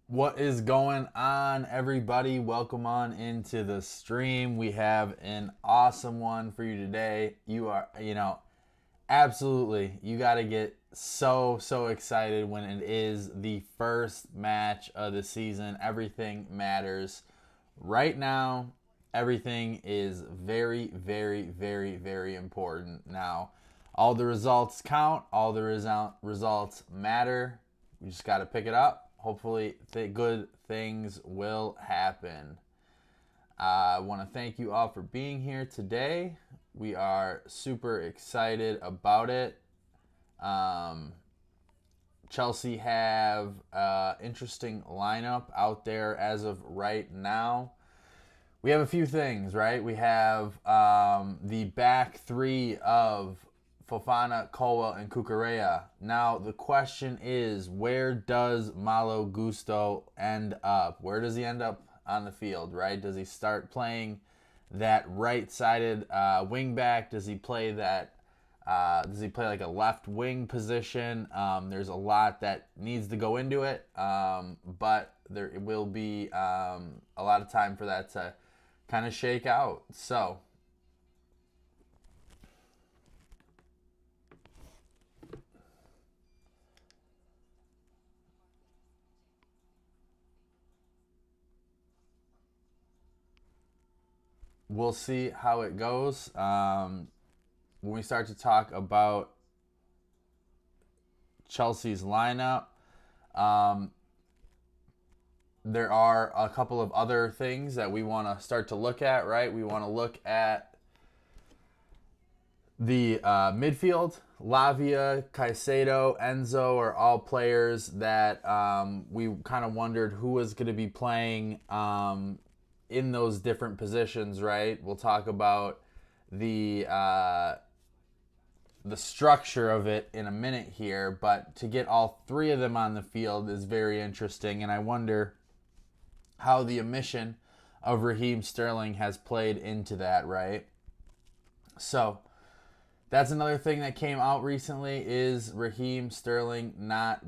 What is going on, everybody? Welcome on into the stream. We have an awesome one for you today. Absolutely, you got to get so excited when it is the first match of the season. Everything matters. Right now, everything is very important. Now, all the results count, all the results matter. We just got to pick it up. Hopefully, good things will happen. I want to thank you all for being here today. We are super excited about it. Chelsea have interesting lineup out there as of right now. We have a few things, right? We have the back three of Fofana, Colwell, and Cucurella. Now, the question is, where does Malo Gusto end up? Where does he end up on the field, right? Does he start playing that right-sided wing back? Does he play that? Does he play like a left wing position? There's a lot that needs to go into it, but there will be a lot of time for that to kind of shake out. So, we'll see how it goes. When we start to talk about Chelsea's lineup, there are a couple of other things that we want to start to look at, right? We want to look at the midfield. Lavia, Caicedo, Enzo are all players that we kind of wondered who was going to be playing in those different positions, right? We'll talk about the structure of it in a minute here, but to get all three of them on the field is very interesting, and I wonder how the omission of Raheem Sterling has played into that, right? So that's another thing that came out recently is Raheem Sterling not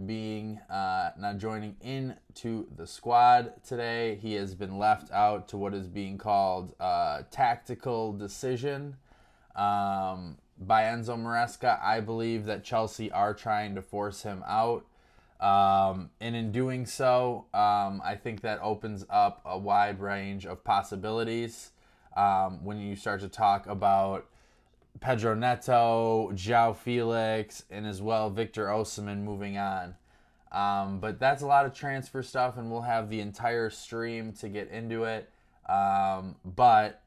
joining into the squad today. He has been left out to what is being called a tactical decision by Enzo Maresca. I believe that Chelsea are trying to force him out. And in doing so, I think that opens up a wide range of possibilities when you start to talk about Pedro Neto, João Felix, and as well Victor Osimhen moving on. But that's a lot of transfer stuff, and we'll have the entire stream to get into it. But,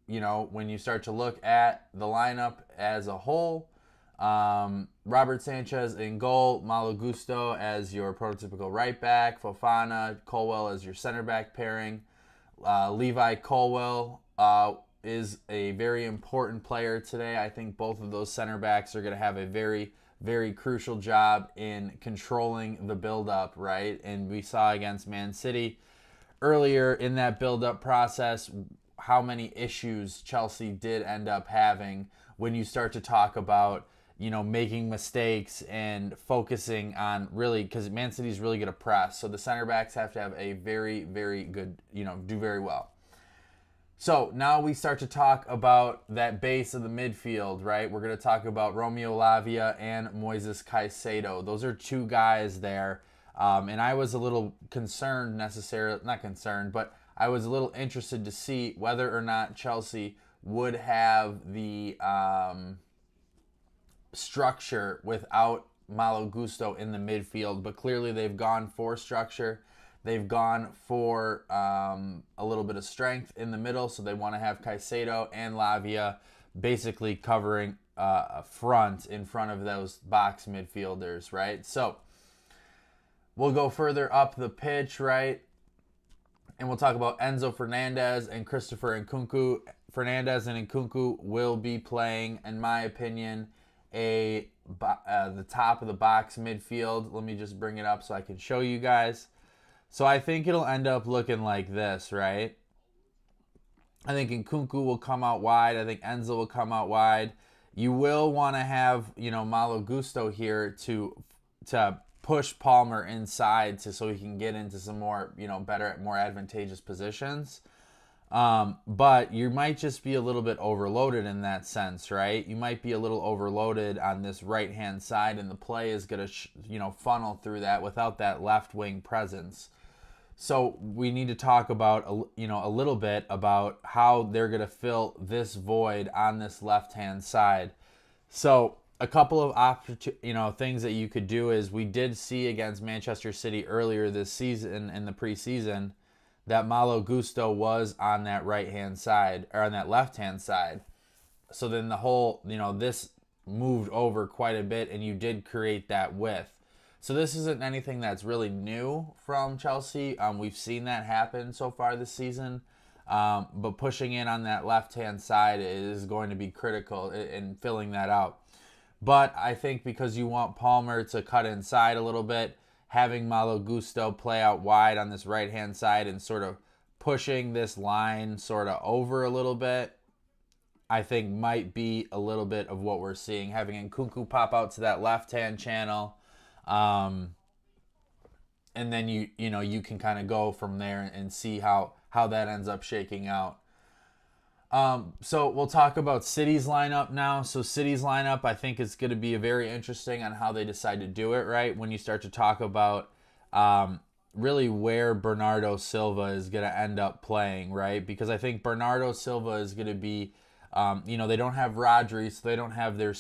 when you start to look at the lineup as a whole, Robert Sanchez in goal, Malo Gusto as your prototypical right back, Fofana, Colwell as your center back pairing. Levi Colwell is a very important player today. I think both of those center backs are going to have a very crucial job in controlling the build-up, right? And we saw against Man City earlier in that build-up process how many issues Chelsea did end up having when you start to talk about making mistakes and focusing on really, because Man City's really good at press. So the center backs have to have a very good, do very well. So now we start to talk about that base of the midfield, right? We're going to talk about Romeo Lavia and Moises Caicedo. Those are two guys there. And I was a little concerned not concerned, but I was a little interested to see whether or not Chelsea would have the structure without Malo Gusto in the midfield. But clearly they've gone for structure. They've gone for a little bit of strength in the middle, so they want to have Caicedo and Lavia basically covering a front in front of those box midfielders, right? So we'll go further up the pitch, right? And we'll talk about Enzo Fernandez and Christopher Nkunku. Fernandez and Nkunku will be playing, in my opinion, the top of the box midfield. Let me just bring it up so I can show you guys. So I think it'll end up looking like this, right? I think Nkunku will come out wide. I think Enzo will come out wide. You will want to have, Malo Gusto here to push Palmer inside so he can get into some more, better, more advantageous positions. But you might just be a little bit overloaded in that sense, right? You might be a little overloaded on this right-hand side, and the play is going to, funnel through that without that left wing presence. So we need to talk about, a little bit about how they're going to fill this void on this left-hand side. So a couple of things that you could do is we did see against Manchester City earlier this season in the preseason that Malo Gusto was on that right-hand side, or on that left-hand side. So then the whole, this moved over quite a bit, and you did create that width. So this isn't anything that's really new from Chelsea. We've seen that happen so far this season. But pushing in on that left-hand side is going to be critical in filling that out. But I think because you want Palmer to cut inside a little bit, having Malo Gusto play out wide on this right-hand side and sort of pushing this line sort of over a little bit, I think might be a little bit of what we're seeing. Having Nkunku pop out to that left-hand channel, and then you can kind of go from there and see how that ends up shaking out. So we'll talk about City's lineup now. So City's lineup, I think, is going to be very interesting on how they decide to do it, right? When you start to talk about really where Bernardo Silva is going to end up playing, right? Because I think Bernardo Silva is going to be, they don't have Rodri, so they don't have their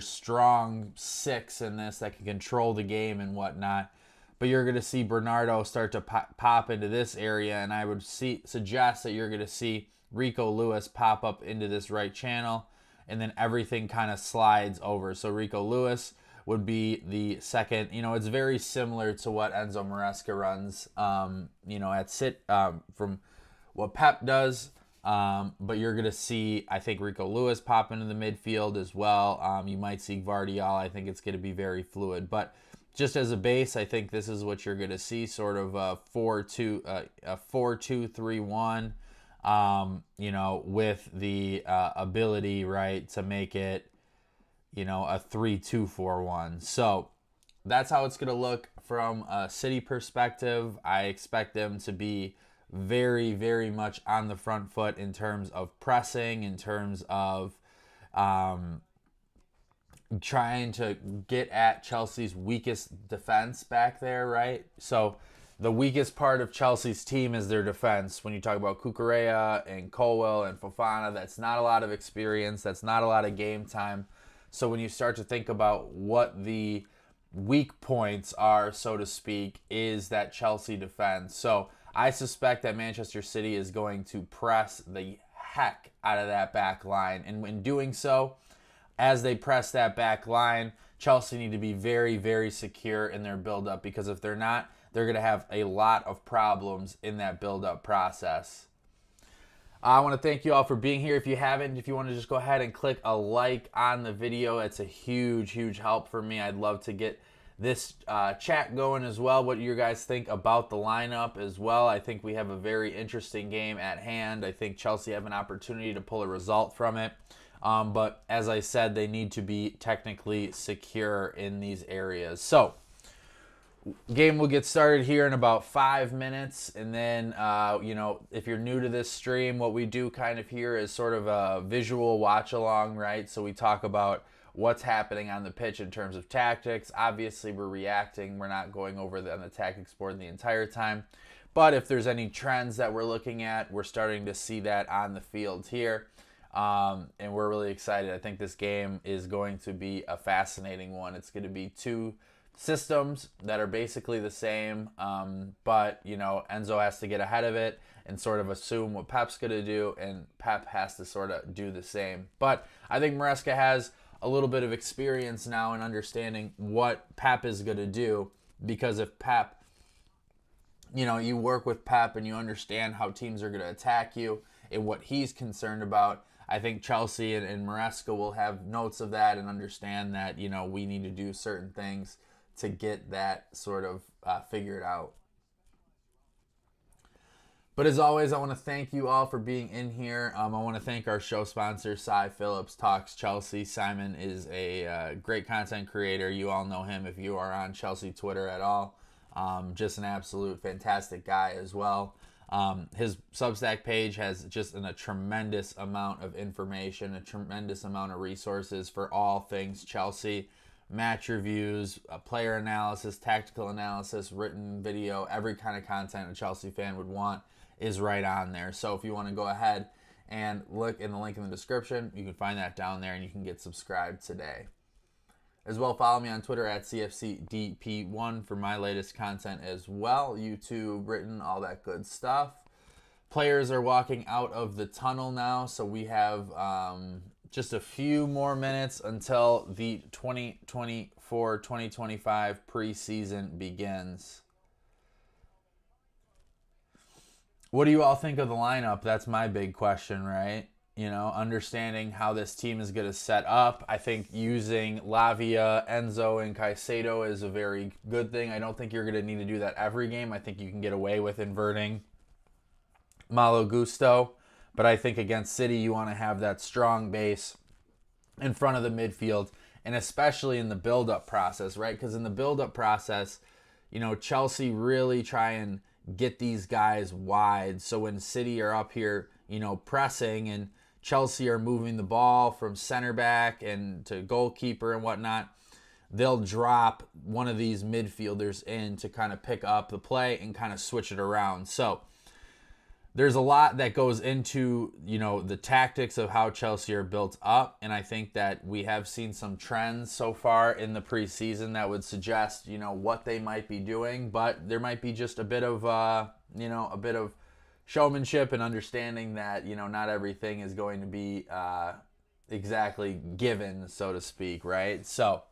strong six in this that can control the game and whatnot. But you're going to see Bernardo start to pop into this area, and I would suggest that you're going to see Rico Lewis pop up into this right channel, and then everything kind of slides over. So Rico Lewis would be the second. It's very similar to what Enzo Maresca runs, at sit from what Pep does. But you're going to see, I think, Rico Lewis pop into the midfield as well. You might see Gvardiol. I think it's going to be very fluid. But just as a base, I think this is what you're going to see, sort of a 4-2-3-1. With the ability, right, to make it, a 3-2-4-1. So that's how it's going to look from a City perspective. I expect them to be very, very much on the front foot in terms of pressing, in terms of trying to get at Chelsea's weakest defense back there, right? So the weakest part of Chelsea's team is their defense. When you talk about Cucurella and Colwell and Fofana, that's not a lot of experience. That's not a lot of game time. So when you start to think about what the weak points are, so to speak, is that Chelsea defense. So I suspect that Manchester City is going to press the heck out of that back line. And in doing so, as they press that back line, Chelsea need to be very, very secure in their build-up, because if they're not, they're going to have a lot of problems in that build-up process. I want to thank you all for being here. If you haven't, if you want to just go ahead and click a like on the video, it's a huge, huge help for me. I'd love to get this chat going as well, what you guys think about the lineup as well. I think we have a very interesting game at hand. I think Chelsea have an opportunity to pull a result from it. But as I said, they need to be technically secure in these areas. So game will get started here in about 5 minutes, and then if you're new to this stream, what we do kind of here is sort of a visual watch along, right? So we talk about what's happening on the pitch in terms of tactics. Obviously, we're reacting. We're not going over on the tactics board the entire time, but if there's any trends that we're looking at, we're starting to see that on the field here, and we're really excited. I think this game is going to be a fascinating one. It's going to be two systems that are basically the same, but Enzo has to get ahead of it and sort of assume what Pep's going to do, and Pep has to sort of do the same. But I think Maresca has a little bit of experience now in understanding what Pep is going to do, because if Pep, you work with Pep and you understand how teams are going to attack you and what he's concerned about, I think Chelsea and Maresca will have notes of that and understand that, we need to do certain things to get that sort of figured out. But as always, I want to thank you all for being in here. I want to thank our show sponsor, Cy Phillips Talks Chelsea. Simon is a great content creator. You all know him if you are on Chelsea Twitter at all. Just an absolute fantastic guy as well. His Substack page has just a tremendous amount of information, a tremendous amount of resources for all things Chelsea. Match reviews, player analysis, tactical analysis, written video, every kind of content a Chelsea fan would want is right on there. So if you want to go ahead and look in the link in the description, you can find that down there and you can get subscribed today. As well, follow me on Twitter at CFCDP1 for my latest content as well. YouTube, written, all that good stuff. Players are walking out of the tunnel now, so we have just a few more minutes until the 2024-2025 preseason begins. What do you all think of the lineup? That's my big question, right? You know, understanding how this team is going to set up. I think using Lavia, Enzo, and Caicedo is a very good thing. I don't think you're going to need to do that every game. I think you can get away with inverting Malo Gusto. But I think against City, you want to have that strong base in front of the midfield, and especially in the build-up process, right? Because in the build-up process, you know, Chelsea really try and get these guys wide. So when City are up here, you know, pressing, and Chelsea are moving the ball from center back and to goalkeeper and whatnot, they'll drop one of these midfielders in to kind of pick up the play and kind of switch it around. So there's a lot that goes into, you know, the tactics of how Chelsea are built up, and I think that we have seen some trends so far in the preseason that would suggest, you know, what they might be doing, but there might be just a bit of, you know, a bit of showmanship and understanding that, you know, not everything is going to be exactly given, so to speak, right? So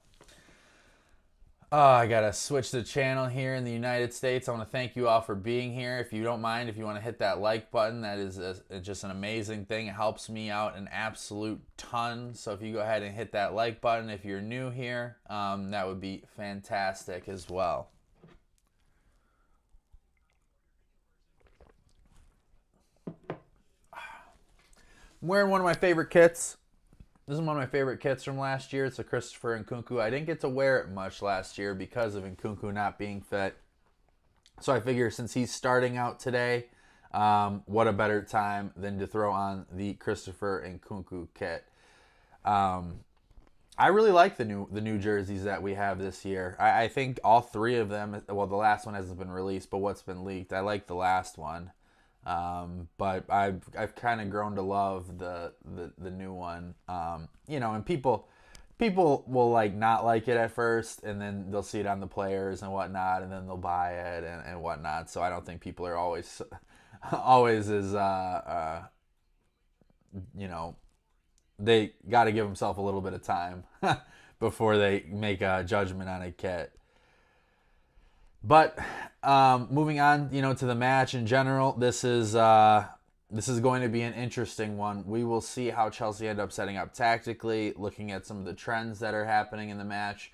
I gotta switch the channel here in the United States. I want to thank you all for being here. If you don't mind, if you want to hit that like button, that is just an amazing thing. It helps me out an absolute ton. So if you go ahead and hit that like button, if you're new here, that would be fantastic as well. I'm wearing one of my favorite kits. This is one of my favorite kits from last year. It's a Christopher Nkunku. I didn't get to wear it much last year because of Nkunku not being fit. So I figure since he's starting out today, what a better time than to throw on the Christopher Nkunku kit. I really like the new jerseys that we have this year. I think all three of them, well, the last one hasn't been released, but what's been leaked, I like the last one. But I've kind of grown to love the new one. You know, and people will like not like it at first, and then they'll see it on the players and whatnot, and then they'll buy it and whatnot. So I don't think people are always as you know, they got to give themselves a little bit of time before they make a judgment on a kit. But moving on, you know, to the match in general, this is going to be an interesting one. We will see how Chelsea end up setting up tactically, looking at some of the trends that are happening in the match.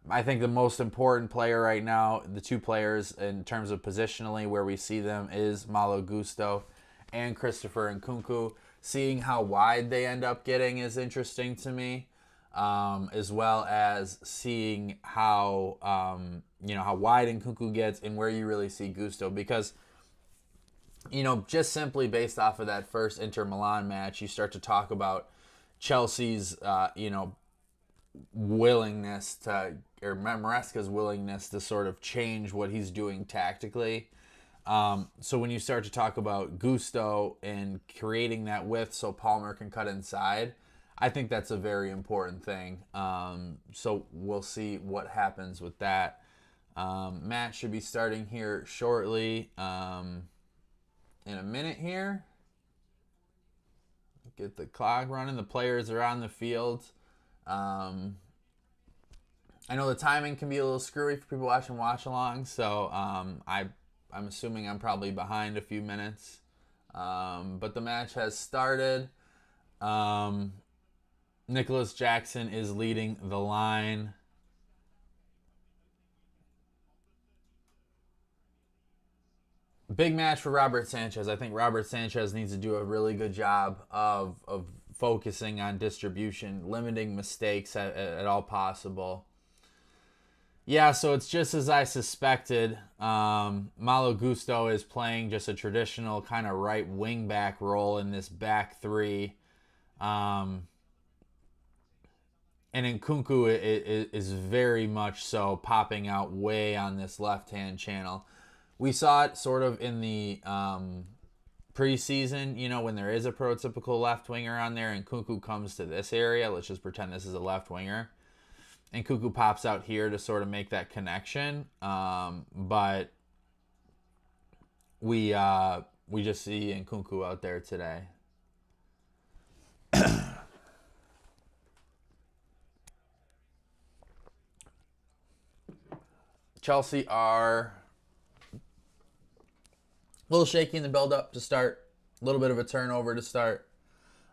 I think the most important player right now, the two players in terms of positionally where we see them, is Malo Gusto and Christopher Nkunku. Seeing how wide they end up getting is interesting to me. As well as seeing how you know, how wide Nkunku gets and where you really see Gusto, because, you know, just simply based off of that first Inter Milan match, you start to talk about Chelsea's you know, willingness to, or Maresca's willingness to sort of change what he's doing tactically. So when you start to talk about Gusto and creating that width so Palmer can cut inside, I think that's a very important thing. So we'll see what happens with that. Match should be starting here shortly, in a minute here. Get the clock running. The players are on the field. I know the timing can be a little screwy for people watching watch-along, so I'm assuming I'm probably behind a few minutes. But the match has started. Nicholas Jackson is leading the line. Big match for Robert Sanchez. I think Robert Sanchez needs to do a really good job of focusing on distribution, limiting mistakes at all possible. Yeah, so it's just as I suspected. Malo Gusto is playing just a traditional kind of right wing back role in this back three. And Nkunku is very much so popping out way on this left-hand channel. We saw it sort of in the preseason, you know, when there is a prototypical left winger on there and Nkunku comes to this area. Let's just pretend this is a left winger. And Nkunku pops out here to sort of make that connection. But we just see Nkunku out there today. Chelsea are a little shaky in the build-up to start. A little bit of a turnover to start.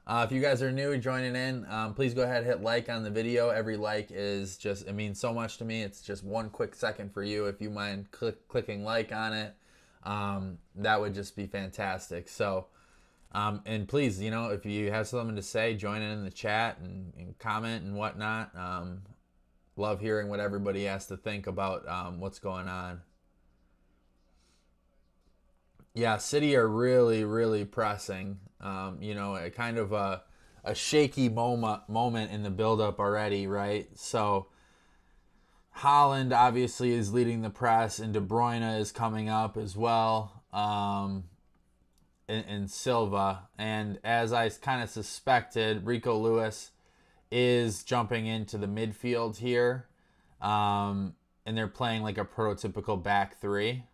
If you guys are new joining in, please go ahead and hit like on the video. Every like is just, it means so much to me. It's just 1 quick second for you. If you mind clicking like on it, that would just be fantastic. So, and please, you know, if you have something to say, join in the chat and comment and whatnot. Love hearing what everybody has to think about what's going on. Yeah, City are really, really pressing. You know, a kind of a shaky moment in the build-up already, right? So Haaland obviously is leading the press, and De Bruyne is coming up as well, and Silva. And as I kind of suspected, Rico Lewis is jumping into the midfield here, and they're playing like a prototypical back three.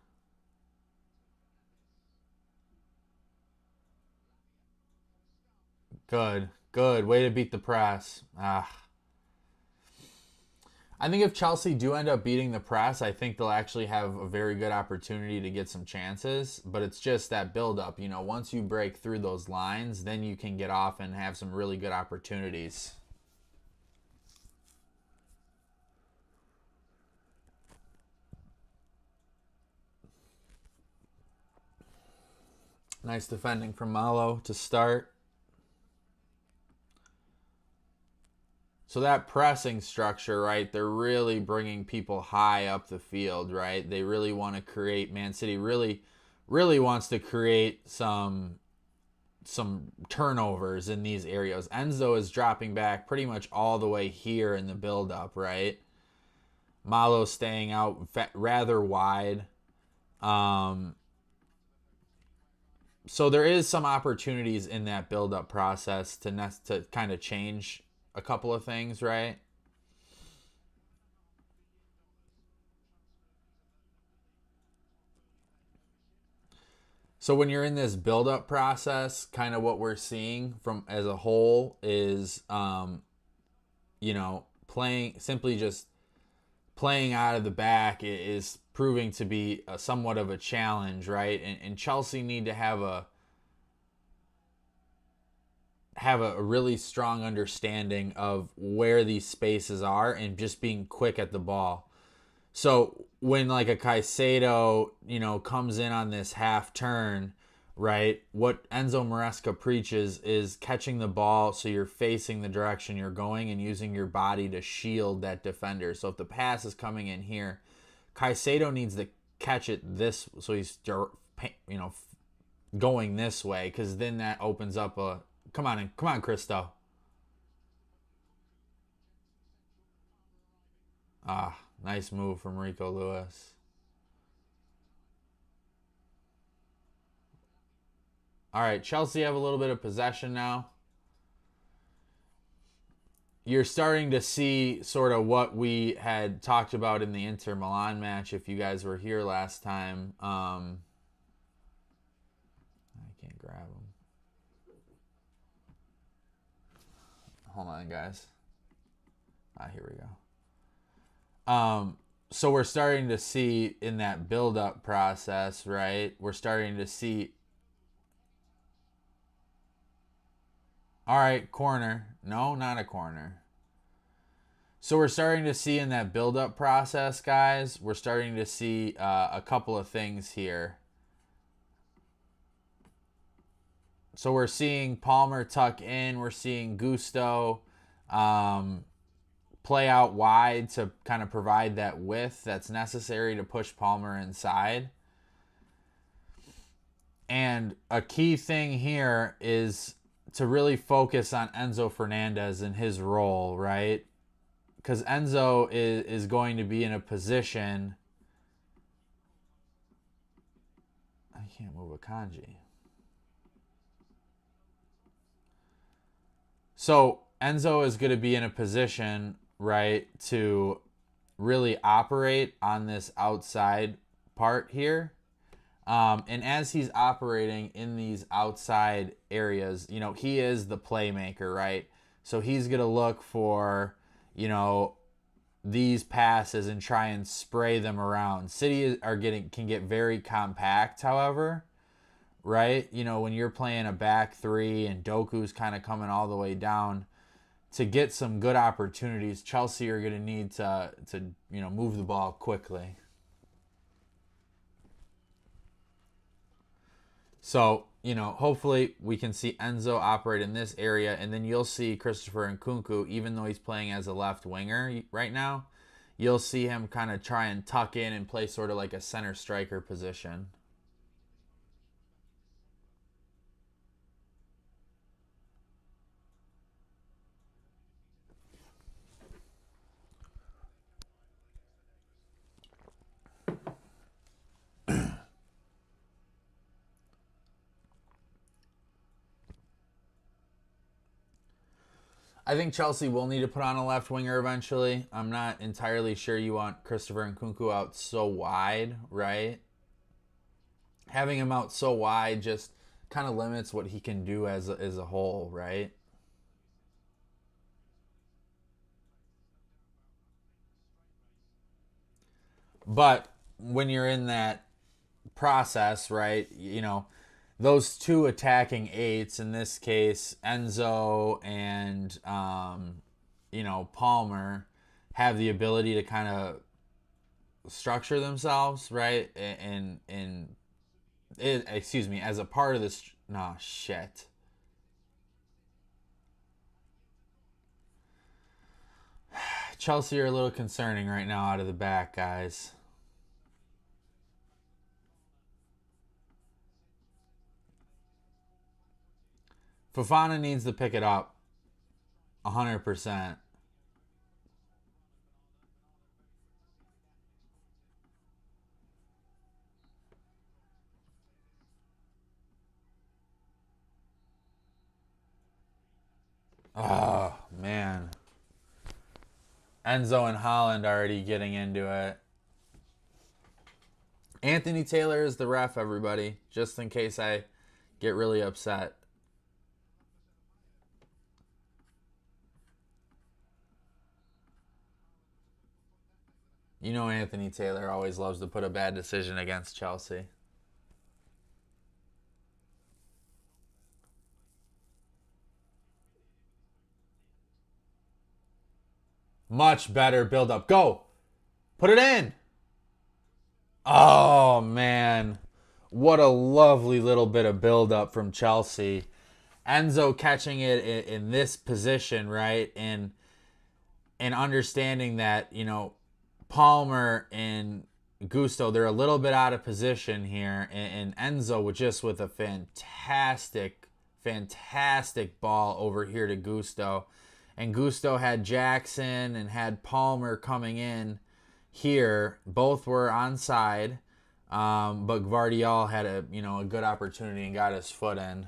Good. Way to beat the press. I think if Chelsea do end up beating the press, I think they'll actually have a very good opportunity to get some chances. But it's just that build-up. You know, once you break through those lines, then you can get off and have some really good opportunities. Nice defending from Malo to start. So that pressing structure, right, they're really bringing people high up the field, right? They really want to create, Man City really wants to create some turnovers in these areas. Enzo is dropping back pretty much all the way here in the build-up, right? Malo staying out rather wide. So there is some opportunities in that build-up process to kind of change a couple of things, right? So when you're in this build-up process, kind of what we're seeing from as a whole is, you know, just playing out of the back is proving to be somewhat of a challenge, right? And Chelsea need to have a really strong understanding of where these spaces are and just being quick at the ball. So when like a Caicedo, you know, comes in on this half turn, right, what Enzo Maresca preaches is catching the ball so you're facing the direction you're going and using your body to shield that defender. So if the pass is coming in here, Caicedo needs to catch it this, so he's, you know, going this way, because then that opens up a, come on, Cristo. Nice move from Rico Lewis. All right, Chelsea have a little bit of possession now. You're starting to see sort of what we had talked about in the Inter Milan match, if you guys were here last time. I can't grab him. Hold on, guys. Here we go. So we're starting to see in that build-up process, right? We're starting to see... All right, corner. No, not a corner. So we're starting to see in that build-up process, guys, we're starting to see a couple of things here. So we're seeing Palmer tuck in. We're seeing Gusto play out wide to kind of provide that width that's necessary to push Palmer inside. And a key thing here is to really focus on Enzo Fernandez and his role, right? Because Enzo is going to be in a position. I can't move a kanji. So Enzo is going to be in a position, right, to really operate on this outside part here. And as he's operating in these outside areas, you know, he is the playmaker, right? So he's going to look for, you know, these passes and try and spray them around. City can get very compact, however, right? You know, when you're playing a back three and Doku's kind of coming all the way down, to get some good opportunities, Chelsea are going to need to you know, move the ball quickly. So, you know, hopefully we can see Enzo operate in this area, and then you'll see Christopher Nkunku, even though he's playing as a left winger right now, you'll see him kind of try and tuck in and play sort of like a center striker position. I think Chelsea will need to put on a left winger eventually. I'm not entirely sure you want Christopher Nkunku out so wide, right? Having him out so wide just kind of limits what he can do as a whole, right? But when you're in that process, right, you know, those two attacking eights, in this case, Enzo and, you know, Palmer, have the ability to kind of structure themselves, right? Excuse me, as a part of this. No, shit. Chelsea are a little concerning right now out of the back, guys. Fofana needs to pick it up 100%. Oh, man. Enzo and Holland already getting into it. Anthony Taylor is the ref, everybody, just in case I get really upset. You know Anthony Taylor always loves to put a bad decision against Chelsea. Much better build up. Go! Put it in! Oh, man. What a lovely little bit of build up from Chelsea. Enzo catching it in this position, right? And understanding that, you know, Palmer and Gusto, they're a little bit out of position here. And Enzo with a fantastic ball over here to Gusto. And Gusto had Jackson and had Palmer coming in here. Both were onside. But Gvardiol had a good opportunity and got his foot in.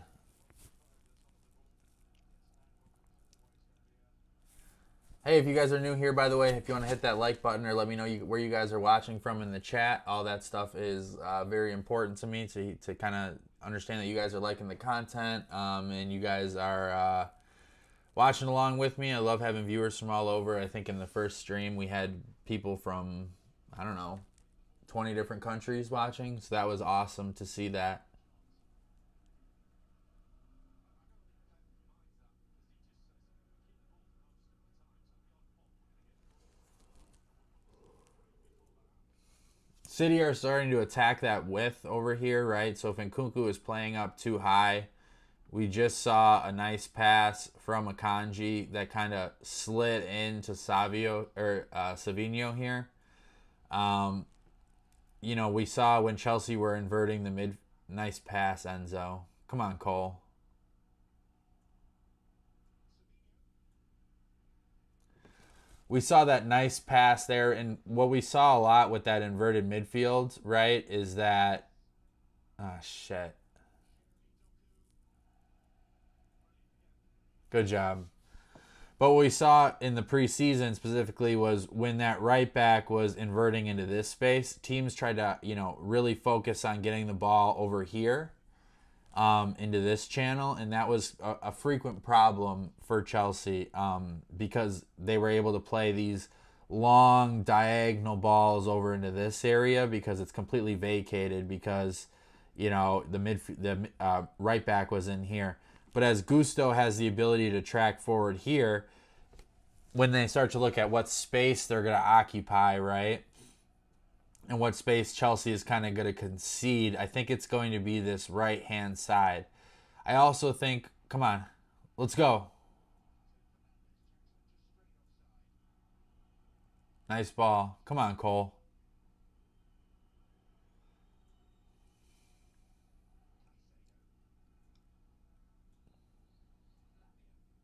Hey, if you guys are new here, by the way, if you want to hit that like button or let me know where you guys are watching from in the chat, all that stuff is very important to me to kind of understand that you guys are liking the content and you guys are watching along with me. I love having viewers from all over. I think in the first stream we had people from, I don't know, 20 different countries watching, so that was awesome to see that. City are starting to attack that width over here, right? So if Nkunku is playing up too high, We just saw a nice pass from Akanji that kind of slid into Savinho here. You know, we saw when Chelsea were inverting the mid. Nice pass, Enzo. Come on, Cole. We saw that nice pass there, and what we saw a lot with that inverted midfield, right, is that... Ah, shit. Good job. But what we saw in the preseason specifically was when that right back was inverting into this space, teams tried to, you know, really focus on getting the ball over here into this channel, and that was a frequent problem for Chelsea because they were able to play these long diagonal balls over into this area because it's completely vacated because, you know, the right back was in here. But as Gusto has the ability to track forward here, when they start to look at what space they're going to occupy, right, and what space Chelsea is kind of going to concede, I think it's going to be this right-hand side. I also think, come on, let's go. Nice ball. Come on, Cole.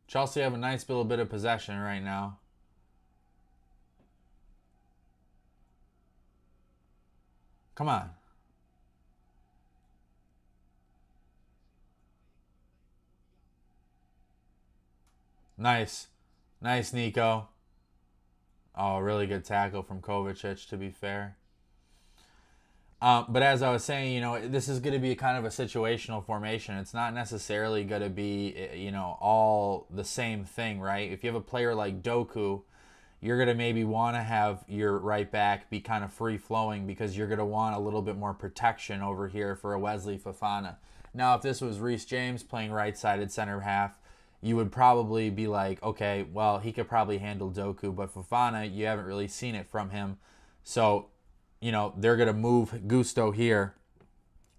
Chelsea have a nice little bit of possession right now. Come on. Nice. Nice, Nico. Oh, really good tackle from Kovacic, to be fair. But as I was saying, you know, this is going to be kind of a situational formation. It's not necessarily going to be, you know, all the same thing, right? If you have a player like Doku, you're going to maybe want to have your right back be kind of free-flowing because you're going to want a little bit more protection over here for a Wesley Fofana. Now, if this was Reece James playing right-sided center half, you would probably be like, okay, well, he could probably handle Doku, but Fofana, you haven't really seen it from him. So, you know, they're going to move Gusto here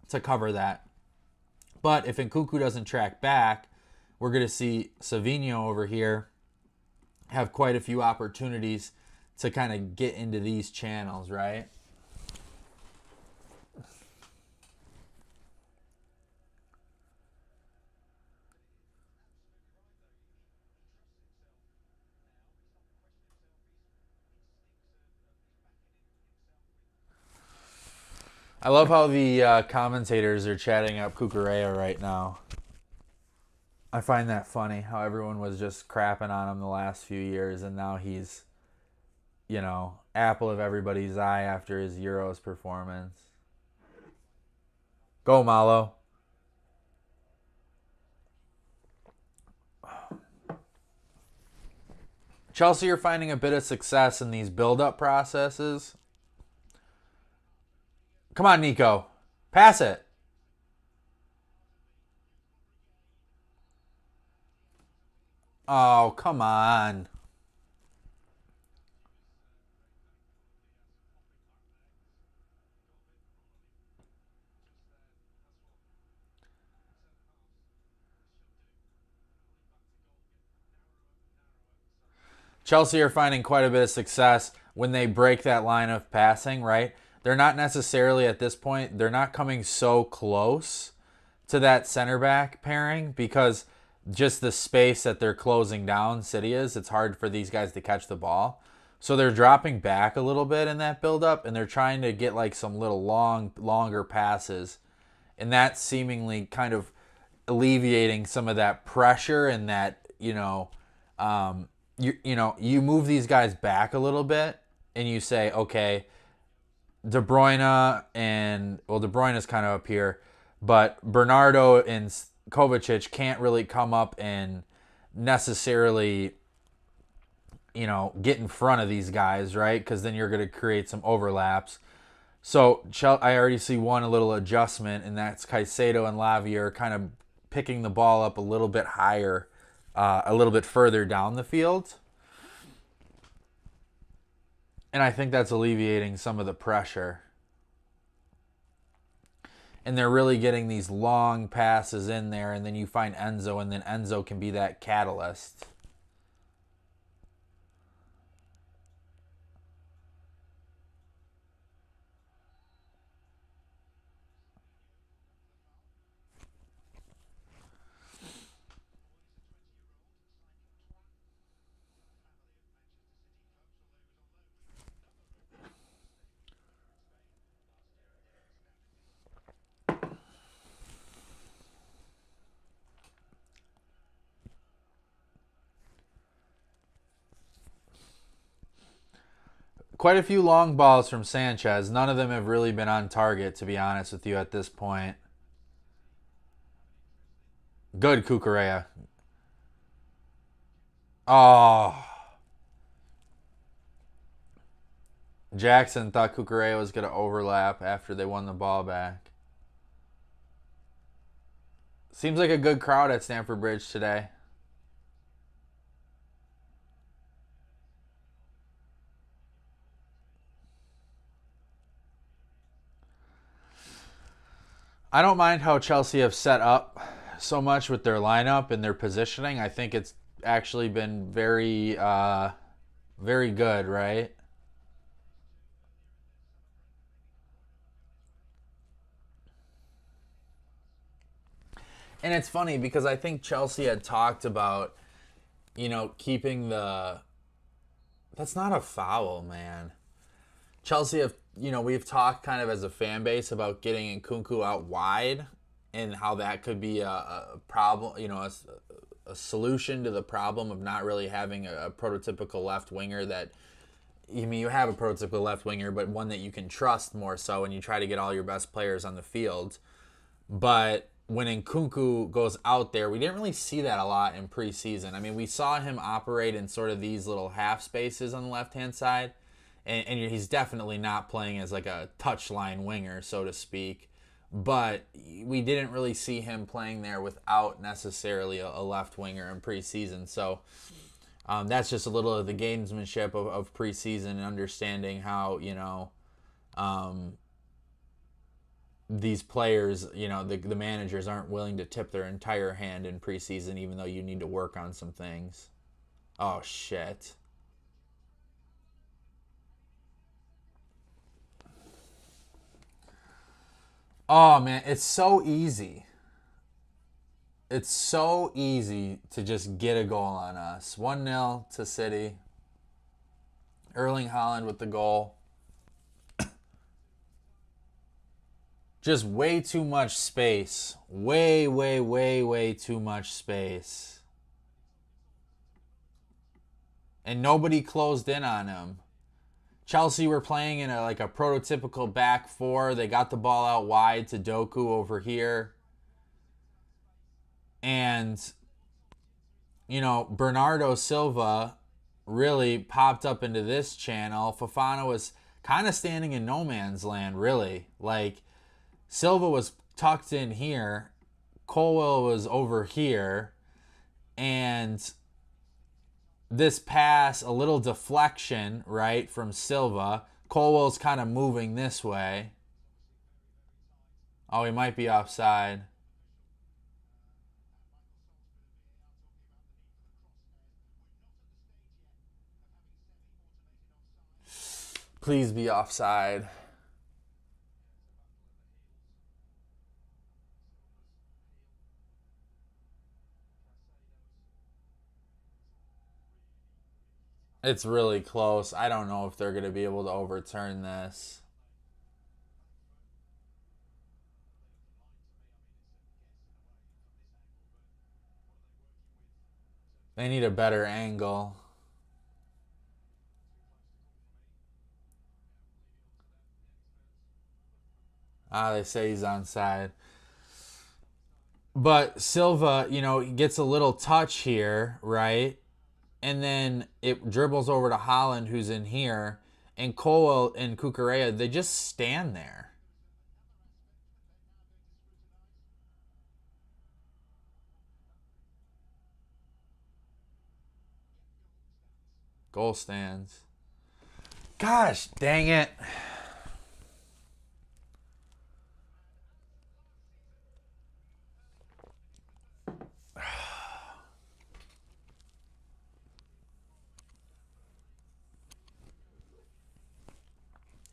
to cover that. But if Nkunku doesn't track back, we're going to see Savinho over here have quite a few opportunities to kind of get into these channels, right? I love how the commentators are chatting up Cucurella right now. I find that funny how everyone was just crapping on him the last few years, and now he's, you know, apple of everybody's eye after his Euros performance. Go, Malo. Chelsea are finding a bit of success in these build-up processes. Come on, Nico. Pass it. Oh, come on. Chelsea are finding quite a bit of success when they break that line of passing, right? They're not necessarily at this point, they're not coming so close to that center back pairing because just the space that they're closing down City is, it's hard for these guys to catch the ball. So they're dropping back a little bit in that build-up, and they're trying to get like some little longer passes. And that's seemingly kind of alleviating some of that pressure and that, you know, you move these guys back a little bit and you say, okay, De Bruyne and, well, De Bruyne is kind of up here, but Bernardo and Kovacic can't really come up and necessarily, you know, get in front of these guys, right? Because then you're going to create some overlaps. So I already see a little adjustment, and that's Caicedo and Lavia are kind of picking the ball up a little bit higher, a little bit further down the field. And I think that's alleviating some of the pressure. and they're really getting these long passes in there, and then you find Enzo, and then Enzo can be that catalyst. Quite a few long balls from Sanchez. None of them have really been on target, to be honest with you, at this point. Good, Cucurella. Oh. Jackson thought Cucurella was going to overlap after they won the ball back. Seems like a good crowd at Stamford Bridge today. I don't mind how Chelsea have set up so much with their lineup and their positioning. I think it's actually been very, very good, right? And it's funny because I think Chelsea had talked about, keeping the. That's not a foul, man. Chelsea have, we've talked kind of as a fan base about getting Nkunku out wide and how that could be a problem, a solution to the problem of not really having a prototypical left winger that, you have a prototypical left winger, but one that you can trust more so, and you try to get all your best players on the field. But when Nkunku goes out there, we didn't really see that a lot in preseason. I mean, we saw him operate in sort of these little half spaces on the left-hand side, and he's definitely not playing as like a touchline winger, so to speak. But we didn't really see him playing there without necessarily a left winger in preseason. So that's just a little of the gamesmanship of preseason and understanding how, these players, the managers aren't willing to tip their entire hand in preseason, even though you need to work on some things. Oh, shit. Oh, man, it's so easy. It's so easy to just get a goal on us. 1-0 to City. Erling Haaland with the goal. Just way too much space. Way, way, way, way too much space. And nobody closed in on him. Chelsea were playing in a prototypical back four. They got the ball out wide to Doku over here. And, Bernardo Silva really popped up into this channel. Fofana was kind of standing in no man's land, really. Silva was tucked in here. Colwell was over here. And this pass, a little deflection, right, from Silva. Colwell's kind of moving this way. Oh, he might be offside. Please be offside. It's really close. I don't know if they're going to be able to overturn this. They need a better angle. They say he's onside. But Silva, he gets a little touch here, right? And then it dribbles over to Haaland, who's in here. And Colwell and Cucurella, they just stand there. Goal stands. Gosh, dang it.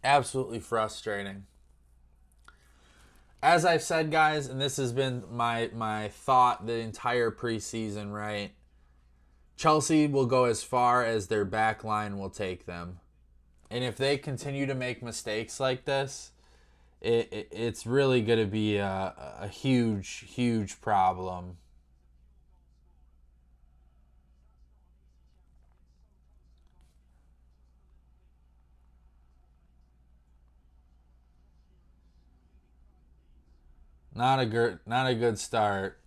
Absolutely frustrating. As I've said, guys, and this has been my thought the entire preseason, right? Chelsea will go as far as their back line will take them. And if they continue to make mistakes like this, it's really going to be a huge, huge problem. Not a good start.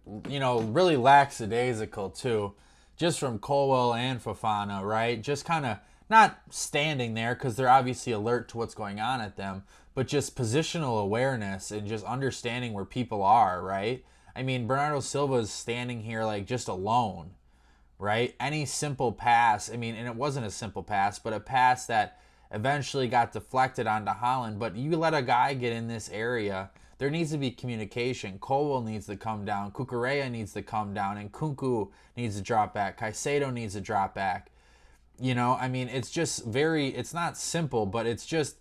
Really lackadaisical too, just from Colwell and Fofana, right? Just kind of not standing there because they're obviously alert to what's going on at them, but just positional awareness and just understanding where people are, right? I mean, Bernardo Silva's standing here like just alone, right? Any simple pass, I mean, and it wasn't a simple pass, but a pass that eventually got deflected onto Haaland. But you let a guy get in this area, there needs to be communication. Colwell needs to come down. Cucurella needs to come down. And Kunku needs to drop back. Caicedo needs to drop back. I mean, it's just it's not simple, but it's just,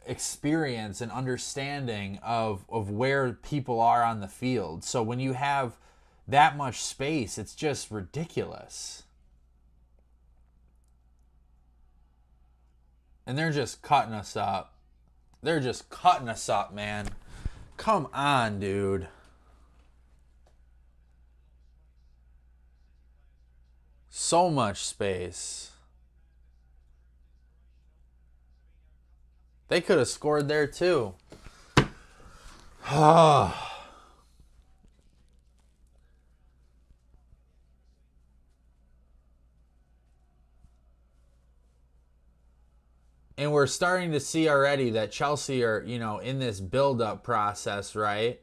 experience and understanding of where people are on the field. So when you have that much space, it's just ridiculous. And they're just cutting us up. They're just cutting us up, man. Come on, dude. So much space. They could have scored there too. And we're starting to see already that Chelsea are, in this build-up process, right?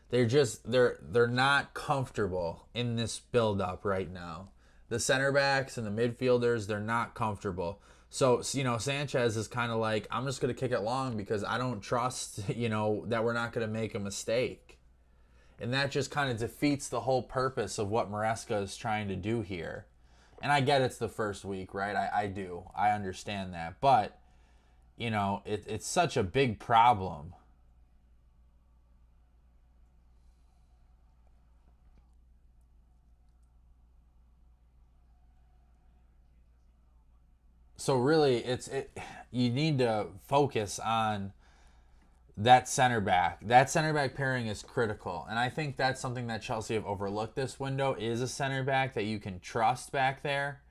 They're not comfortable in this build-up right now. The center backs and the midfielders, they're not comfortable. So, Sanchez is kind of like, I'm just going to kick it long because I don't trust, that we're not going to make a mistake. And that just kind of defeats the whole purpose of what Maresca is trying to do here. And I get it's the first week, right? I do. I understand that. But, it's such a big problem. So really, you need to focus on that center back. That center back pairing is critical. And I think that's something that Chelsea have overlooked this window, is a center back that you can trust back there.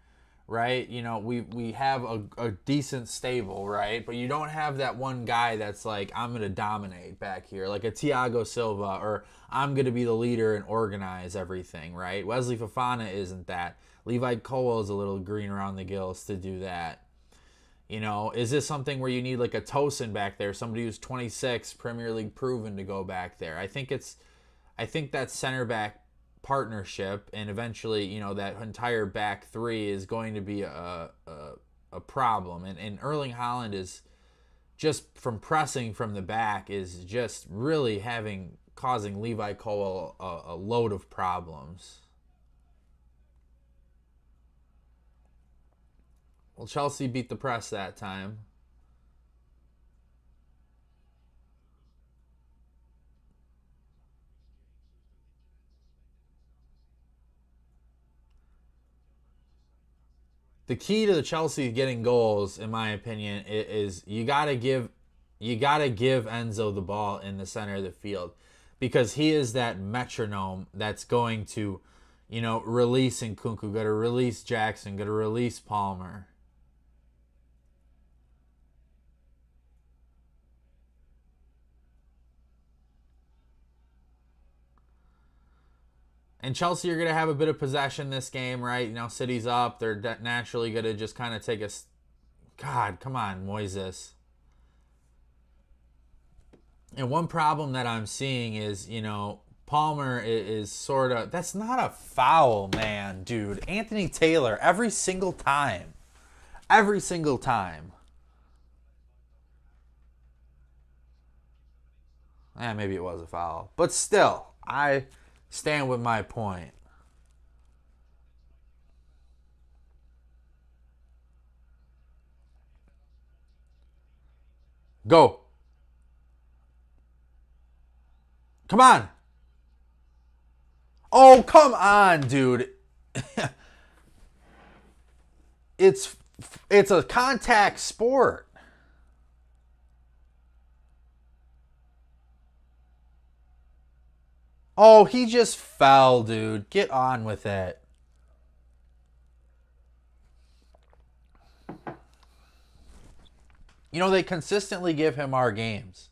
Right? We have a decent stable, right? But you don't have that one guy that's like, I'm going to dominate back here, like a Thiago Silva, or I'm going to be the leader and organize everything, right? Wesley Fofana isn't that. Levi Colwell is a little green around the gills to do that. Is this something where you need like a Tosin back there, somebody who's 26, Premier League proven to go back there? I think that center back partnership and eventually, that entire back three is going to be a problem. And Erling Haaland is just from pressing from the back is just really causing Levi Colwell a load of problems. Well, Chelsea beat the press that time. The key to the Chelsea getting goals, in my opinion, is you gotta give Enzo the ball in the center of the field, because he is that metronome that's going to, release Nkunku, got to release Jackson, got to release Palmer. And Chelsea are going to have a bit of possession this game, right? City's up. They're naturally going to just kind of take a... God, come on, Moises. And one problem that I'm seeing is, Palmer is sort of... That's not a foul, man, dude. Anthony Taylor, every single time. Every single time. Maybe it was a foul. But still, I stand with my point. Go. Come on. Oh, come on, dude. it's it's a contact sport. Oh, he just fell, dude. Get on with it. You know, they consistently give him our games.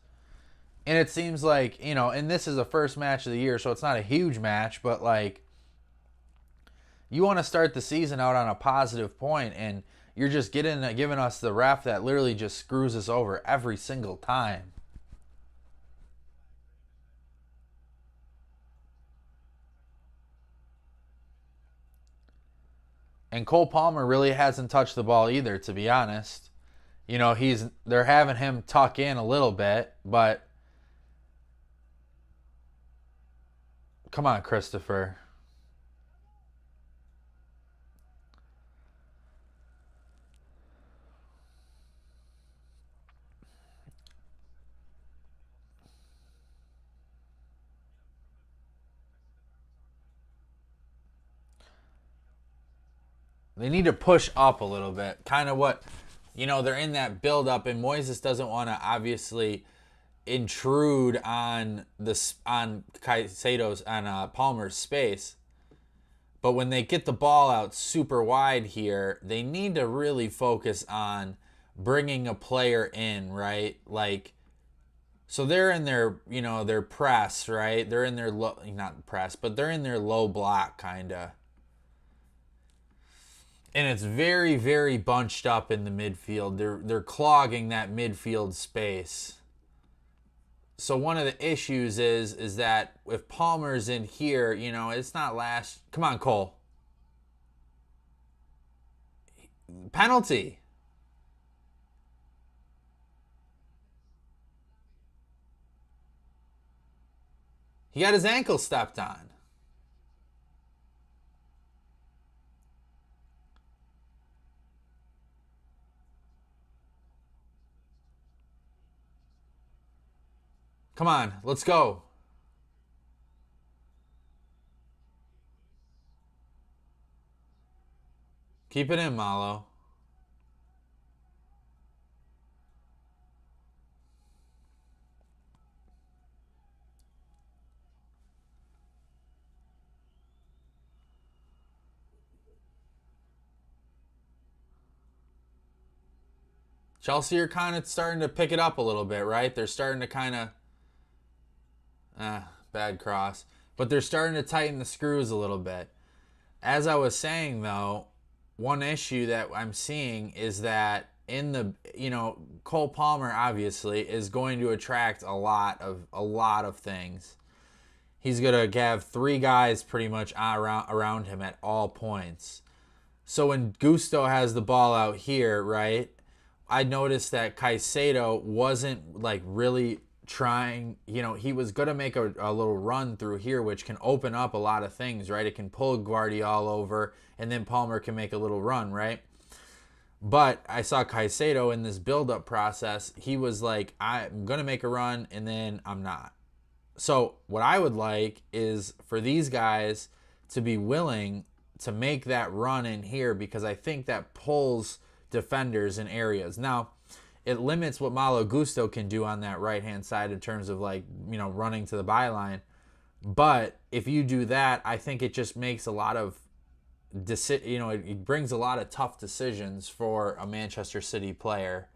And it seems like, you know, and this is the first match of the year, so it's not a huge match, but like, you want to start the season out on a positive point, and you're just giving us the ref that literally just screws us over every single time. And Cole Palmer really hasn't touched the ball either, to be honest. You know, they're having him tuck in a little bit, but come on, Christopher. They need to push up a little bit. Kind of what, you know, they're in that build up, and Moises doesn't want to obviously intrude on Caicedo's on Palmer's space. But when they get the ball out super wide here, they need to really focus on bringing a player in, right? Like, so they're in their, you know, their press, right? They're in their low, not press, but they're in their low block kind of. And it's very, very bunched up in the midfield. They're clogging that midfield space. So one of the issues is that if Palmer's in here, you know, it's not last. Come on, Cole. Penalty. He got his ankle stepped on. Come on, let's go. Keep it in, Malo. Chelsea are kind of starting to pick it up a little bit, right? They're starting to kind of bad cross. But they're starting to tighten the screws a little bit. As I was saying, though, one issue that I'm seeing is that in the, you know, Cole Palmer obviously is going to attract a lot of things. He's going to have three guys pretty much around him at all points. So when Gusto has the ball out here, right, I noticed that Caicedo wasn't like really trying, you know, he was going to make a little run through here, which can open up a lot of things, right? It can pull Guardiola over, and then Palmer can make a little run, right? But I saw Caicedo in this build-up process. He was like, I'm going to make a run, and then I'm not. So what I would like is for these guys to be willing to make that run in here, because I think that pulls defenders in areas. Now, it limits what Malo Gusto can do on that right-hand side in terms of, like, you know, running to the byline. But if you do that, I think it just makes a lot of, it brings a lot of tough decisions for a Manchester City player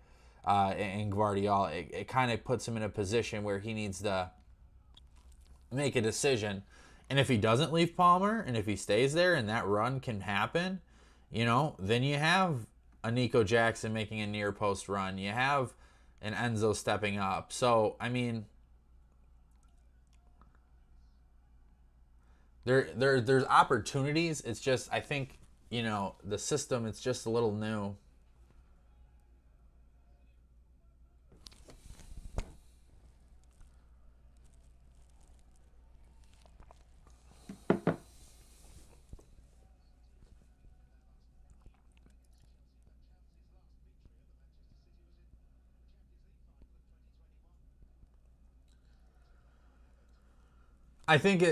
in Guardiola. It kind of puts him in a position where he needs to make a decision. And if he doesn't leave Palmer, and if he stays there and that run can happen, you know, then you have a Nico Jackson making a near post run. You have an Enzo stepping up. So, I mean, there's opportunities. It's just, I think, you know, the system, it's just a little new. I think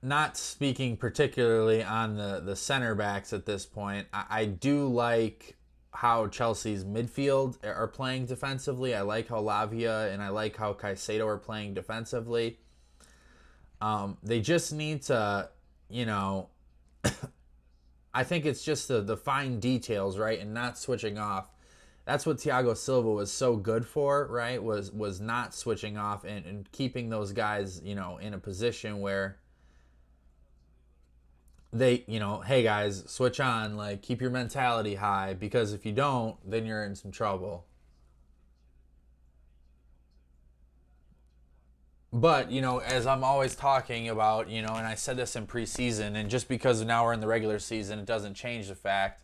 not speaking particularly on the center backs at this point, I do like how Chelsea's midfield are playing defensively. I like how Lavia and I like how Caicedo are playing defensively. They just need to, you know, I think it's just the fine details, right, and not switching off. That's what Thiago Silva was so good for, right? Was not switching off and keeping those guys, in a position where they, hey guys, switch on, like keep your mentality high, because if you don't, then you're in some trouble. But, as I'm always talking about, and I said this in preseason, and just because now we're in the regular season, it doesn't change the fact,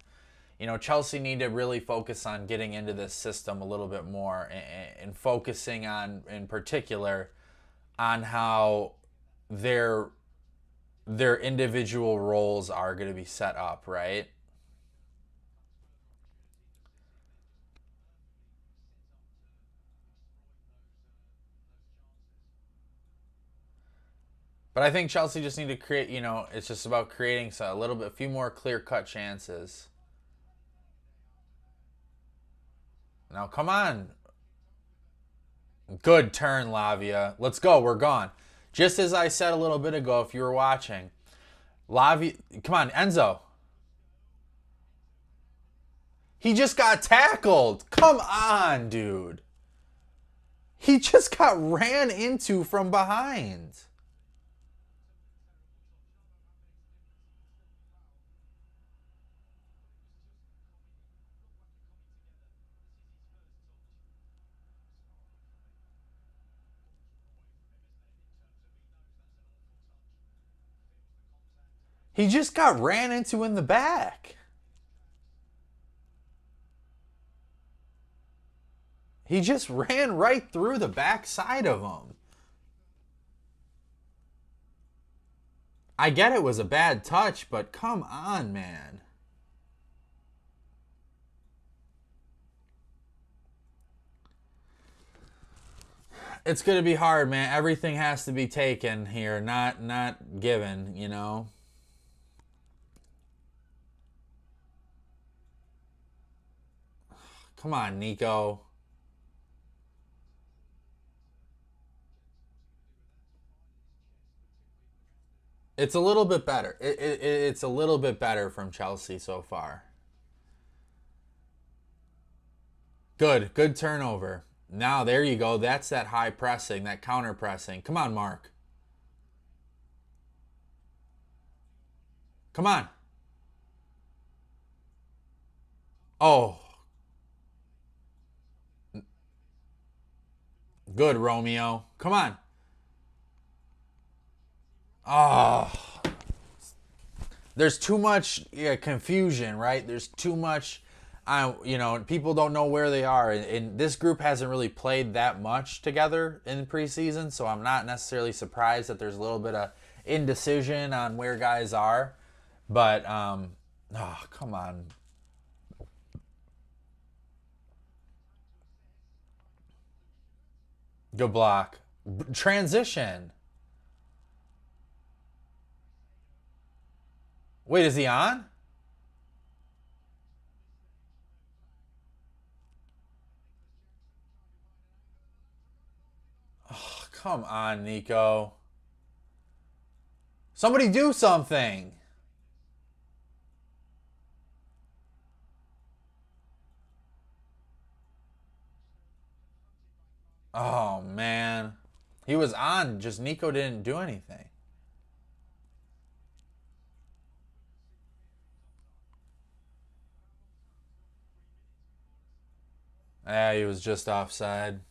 Chelsea need to really focus on getting into this system a little bit more, and focusing on, in particular, on how their individual roles are going to be set up, right? But I think Chelsea just need to create, it's just about creating a little bit, a few more clear cut chances. Now, come on. Good turn, Lavia. Let's go. We're gone. Just as I said a little bit ago, if you were watching, Lavia, come on, Enzo. He just got tackled. Come on, dude. He just got ran into from behind. He just got ran into in the back. He just ran right through the back side of him. I get it was a bad touch, but come on, man. It's going to be hard, man. Everything has to be taken here, not given. Come on, Nico. It's a little bit better. It's a little bit better from Chelsea so far. Good turnover. Now, there you go. That's that high pressing, that counter pressing. Come on, Mark. Come on. Oh, good, Romeo. Come on. Oh, there's too much confusion, right? There's too much. People don't know where they are, and this group hasn't really played that much together in preseason, so I'm not necessarily surprised that there's a little bit of indecision on where guys are. But oh, come on. Good block. Transition. Wait, is he on? Oh, come on, Nico. Somebody do something. Oh, man. He was on, just Nico didn't do anything. Yeah, he was just offside.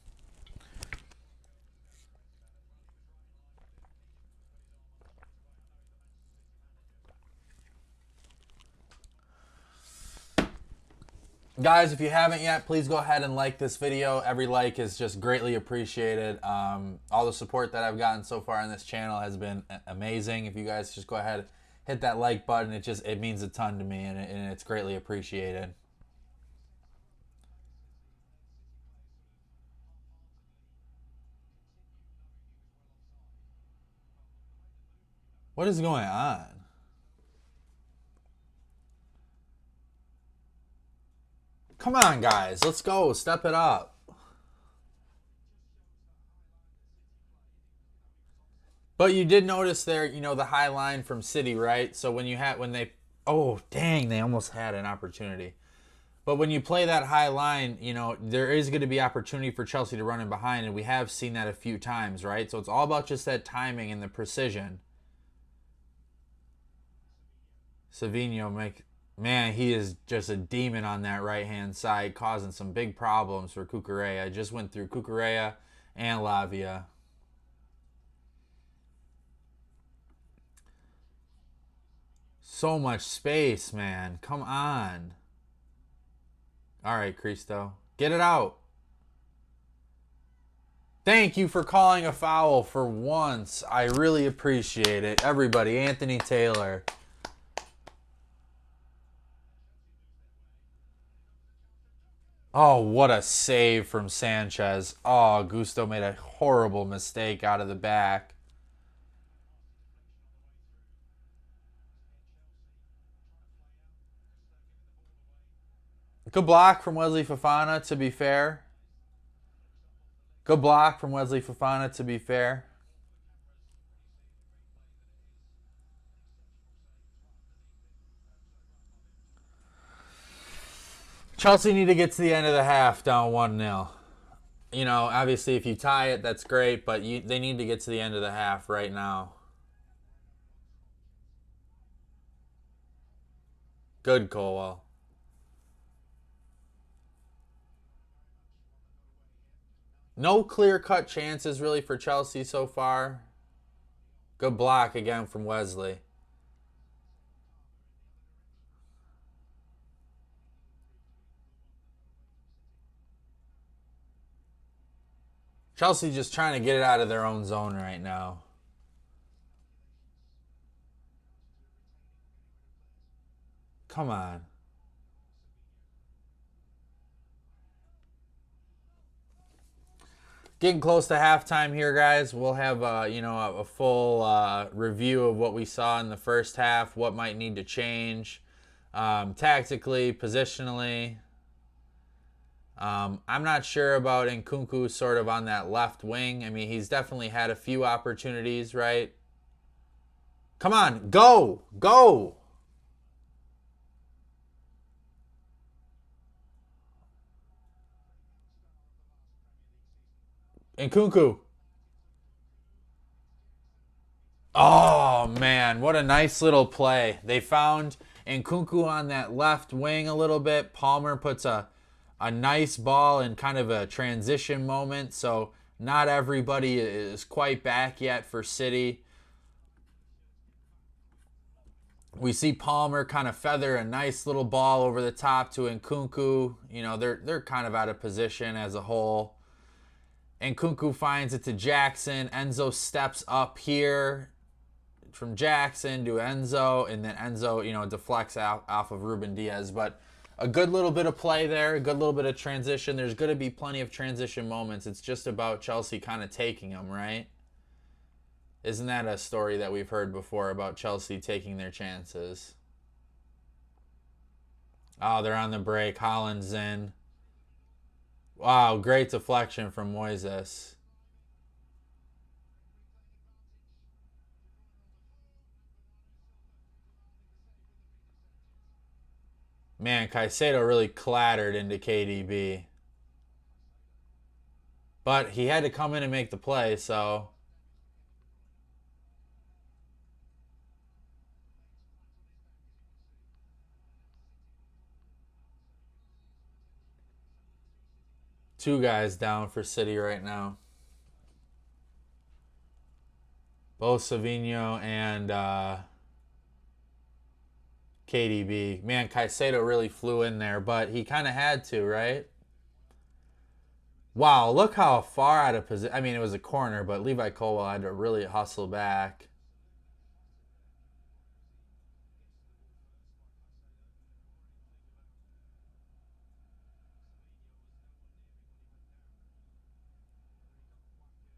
Guys, if you haven't yet, please go ahead and like this video. Every like is just greatly appreciated. All the support that I've gotten so far on this channel has been amazing. If you guys just go ahead, hit that like button, it means a ton to me, and it's greatly appreciated. What is going on? Come on, guys. Let's go. Step it up. But you did notice there, the high line from City, right? So when they, oh, dang, they almost had an opportunity. But when you play that high line, there is going to be opportunity for Chelsea to run in behind, and we have seen that a few times, right? So it's all about just that timing and the precision. Savinho man, he is just a demon on that right-hand side, causing some big problems for Cucurella. Just went through Cucurella and Lavia. So much space, man. Come on. All right, Cristo. Get it out. Thank you for calling a foul for once. I really appreciate it. Everybody, Anthony Taylor. Oh, what a save from Sanchez. Oh, Gusto made a horrible mistake out of the back. Good block from Wesley Fofana, to be fair. Good block from Wesley Fofana, to be fair. Chelsea need to get to the end of the half down 1-0. Obviously if you tie it, that's great, but they need to get to the end of the half right now. Good, Colwell. No clear-cut chances really for Chelsea so far. Good block again from Wesley. Chelsea just trying to get it out of their own zone right now. Come on. Getting close to halftime here, guys. We'll have a full review of what we saw in the first half, what might need to change tactically, positionally. I'm not sure about Nkunku sort of on that left wing. I mean, he's definitely had a few opportunities, right? Come on, go! Go! Nkunku. Oh, man, what a nice little play. They found Nkunku on that left wing a little bit. Palmer puts a nice ball in kind of a transition moment, so not everybody is quite back yet for City. We see Palmer kind of feather a nice little ball over the top to Nkunku. They're kind of out of position as a whole. Nkunku finds it to Jackson. Enzo steps up here from Jackson to Enzo, and then Enzo, deflects off of Ruben Diaz. But a good little bit of play there, a good little bit of transition. There's going to be plenty of transition moments. It's just about Chelsea kind of taking them, right? Isn't that a story that we've heard before about Chelsea taking their chances? Oh, they're on the break. Holland's in. Wow, great deflection from Moises. Man, Caicedo really clattered into KDB. But he had to come in and make the play, so... Two guys down for City right now. Both Savinho and KDB. Man, Caicedo really flew in there, but he kind of had to, right? Wow, look how far out of position. I mean, it was a corner, but Levi Colwell had to really hustle back.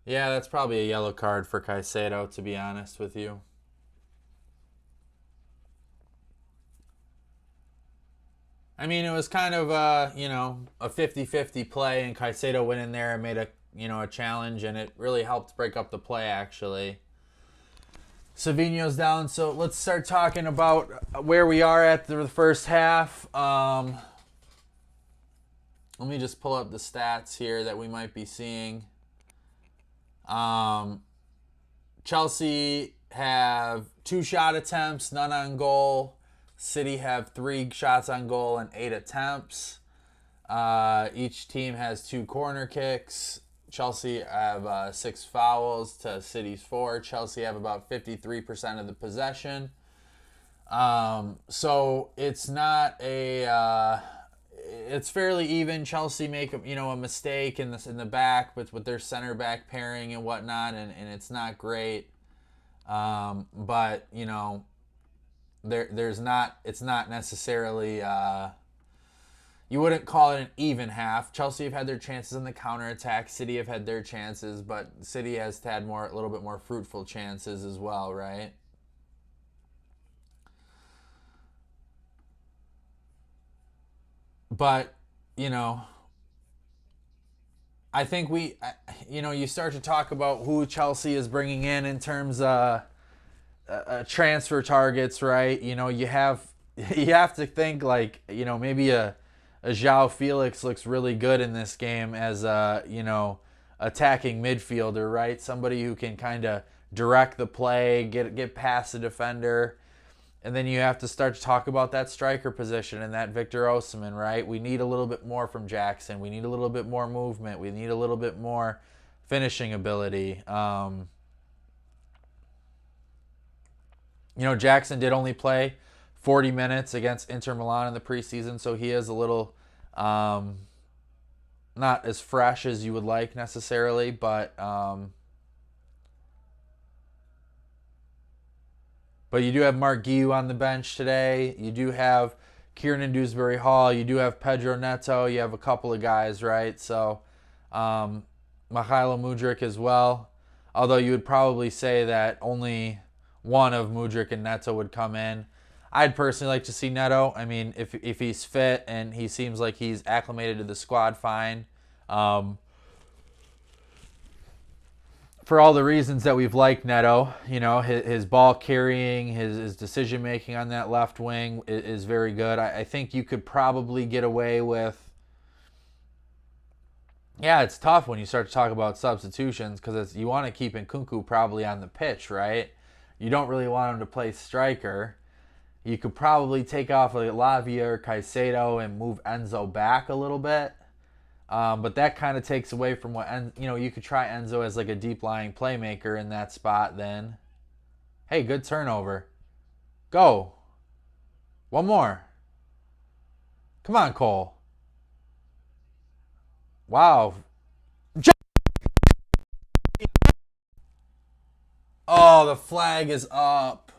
Yeah, that's probably a yellow card for Caicedo, to be honest with you. I mean, it was kind of a, a 50-50 play, and Caicedo went in there and made a challenge, and it really helped break up the play, actually. Savinho's down, so let's start talking about where we are at the first half. Let me just pull up the stats here that we might be seeing. Chelsea have 2 shot attempts, none on goal. City have 3 shots on goal and 8 attempts. Each team has 2 corner kicks. Chelsea have 6 fouls to City's 4. Chelsea have about 53% of the possession. So it's not it's fairly even. Chelsea make a mistake in the back with their center back pairing and whatnot, and it's not great. But it's not necessarily you wouldn't call it an even half. Chelsea have had their chances in the counterattack. City have had their chances, but City has had a little bit more fruitful chances as well, right? But, I think you start to talk about who Chelsea is bringing in terms of transfer targets, right? You have to think like, maybe a João Felix looks really good in this game as a, attacking midfielder, right? Somebody who can kind of direct the play, get past the defender. And then you have to start to talk about that striker position and that Victor Osimhen, right? We need a little bit more from Jackson. We need a little bit more movement. We need a little bit more finishing ability. Jackson did only play 40 minutes against Inter Milan in the preseason, so he is a little not as fresh as you would like necessarily, but you do have Mark Guiu on the bench today. You do have Kieran Dewsbury Hall. You do have Pedro Neto. You have a couple of guys, right? So, Mikhailo Mudryk as well. Although you would probably say that only one of Mudryk and Neto would come in. I'd personally like to see Neto. I mean, if he's fit and he seems like he's acclimated to the squad, fine. For all the reasons that we've liked Neto, his ball carrying, his decision making on that left wing is very good. I think you could probably get away with. Yeah, it's tough when you start to talk about substitutions because you want to keep Nkunku probably on the pitch, right? You don't really want him to play striker. You could probably take off like Lavia or Caicedo and move Enzo back a little bit. But that kind of takes away from what, you could try Enzo as like a deep lying playmaker in that spot then. Hey, good turnover. Go. One more. Come on, Cole. Wow. Oh, the flag is up.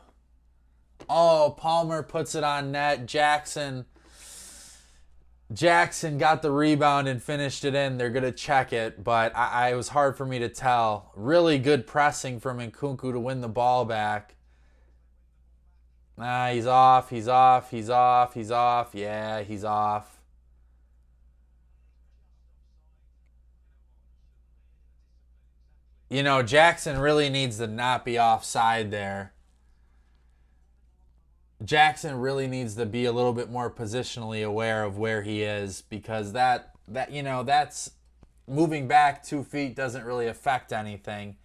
Oh, Palmer puts it on net. Jackson got the rebound and finished it in. They're going to check it, but it was hard for me to tell. Really good pressing from Nkunku to win the ball back. He's off. Yeah, he's off. Jackson really needs to not be offside there. Jackson really needs to be a little bit more positionally aware of where he is because that's moving back 2 feet doesn't really affect anything.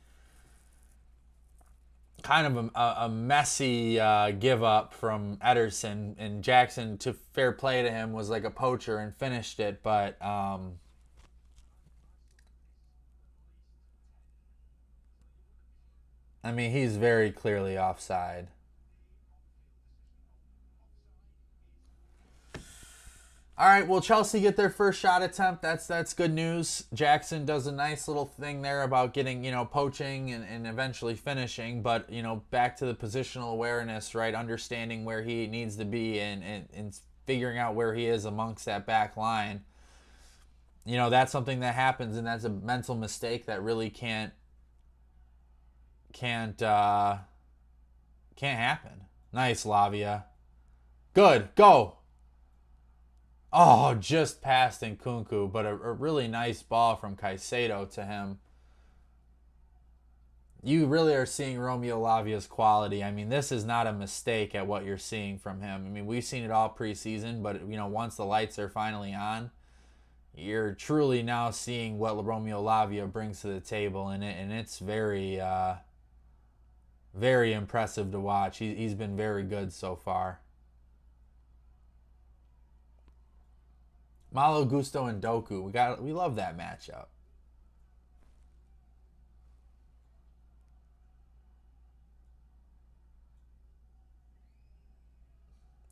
Kind of a messy give up from Ederson, and Jackson, to fair play to him, was like a poacher and finished it, but I mean, he's very clearly offside. All right, well, Chelsea get their first shot attempt. That's good news. Jackson does a nice little thing there about getting, poaching and eventually finishing. But, back to the positional awareness, right? Understanding where he needs to be and figuring out where he is amongst that back line. That's something that happens, and that's a mental mistake that really can't happen. Nice, Lavia. Good. Go. Oh, just past Nkunku, but a really nice ball from Caicedo to him. You really are seeing Romeo Lavia's quality. I mean, this is not a mistake at what you're seeing from him. I mean, we've seen it all preseason, but once the lights are finally on, you're truly now seeing what Romeo Lavia brings to the table, and it's very, very impressive to watch. He's been very good so far. Malo Gusto and Doku, we love that matchup.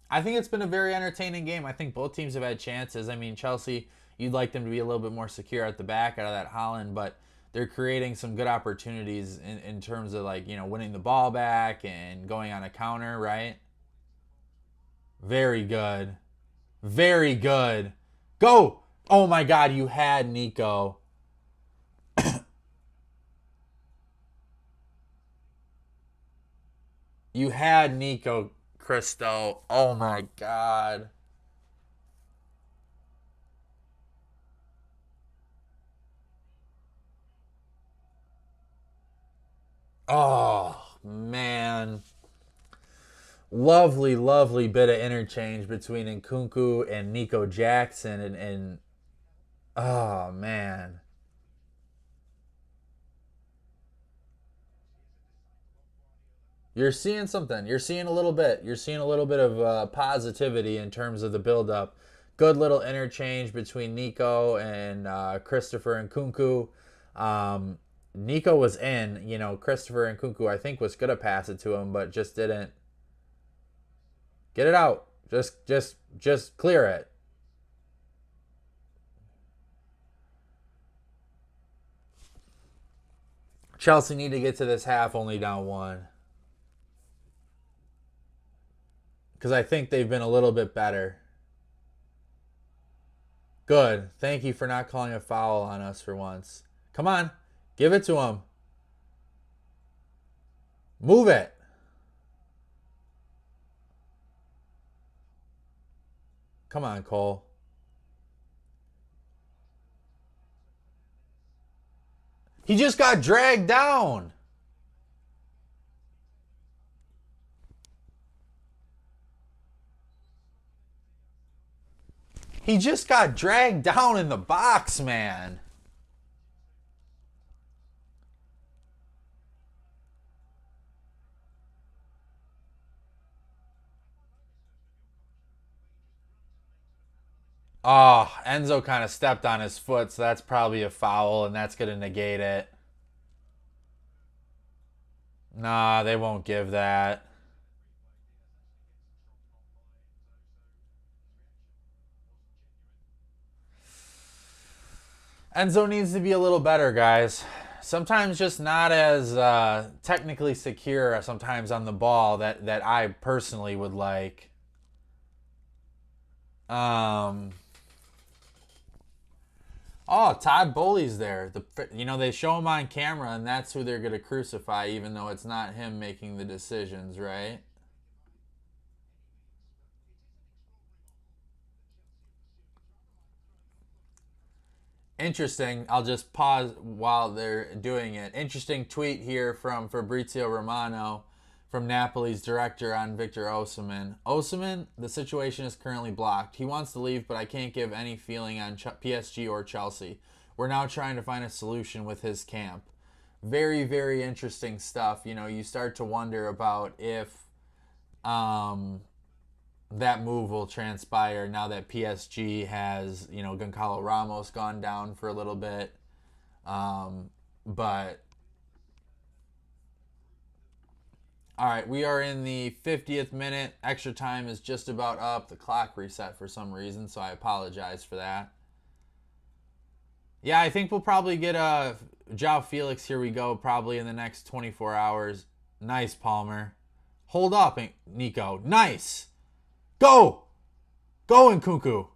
I think it's been a very entertaining game. I think both teams have had chances. I mean, Chelsea, you'd like them to be a little bit more secure at the back out of that Holland, but they're creating some good opportunities in terms of like, winning the ball back and going on a counter, right? Very good. Very good. Go! Oh my god, you had Nico. You had Nico Cristo. Oh my god. Oh man. Lovely, lovely bit of interchange between Nkunku and Nico Jackson and oh man. You're seeing something. You're seeing a little bit. You're seeing a little bit of positivity in terms of the build-up. Good little interchange between Nico and Christopher and Kunku. Nico was in. Christopher and Kunku, I think, was gonna pass it to him, but just didn't get it out. Just clear it. Chelsea need to get to this half only down one because I think they've been a little bit better. Good. Thank you for not calling a foul on us for once. Come on. Give it to him. Move it. Come on, Cole. He just got dragged down. He just got dragged down in the box, man. Oh, Enzo kind of stepped on his foot, so that's probably a foul, and that's going to negate it. Nah, they won't give that. Enzo needs to be a little better, guys. Sometimes just not as technically secure sometimes on the ball that I personally would like. Um, oh, Todd Bowley's there. They show him on camera, and that's who they're gonna crucify, even though it's not him making the decisions, right? Interesting. I'll just pause while they're doing it. Interesting tweet here from Fabrizio Romano from Napoli's director on Victor Osimhen. Osimhen, the situation is currently blocked. He wants to leave, but I can't give any feeling on PSG or Chelsea. We're now trying to find a solution with his camp. Very, very interesting stuff. You start to wonder about if um, that move will transpire now that PSG has, Goncalo Ramos gone down for a little bit. But all right, we are in the 50th minute. Extra time is just about up. The clock reset for some reason, so I apologize for that. Yeah, I think we'll probably get a Joao Felix. Here we go, probably in the next 24 hours. Nice, Palmer. Hold up, Nico. Nice. Go! Go, Nkunku.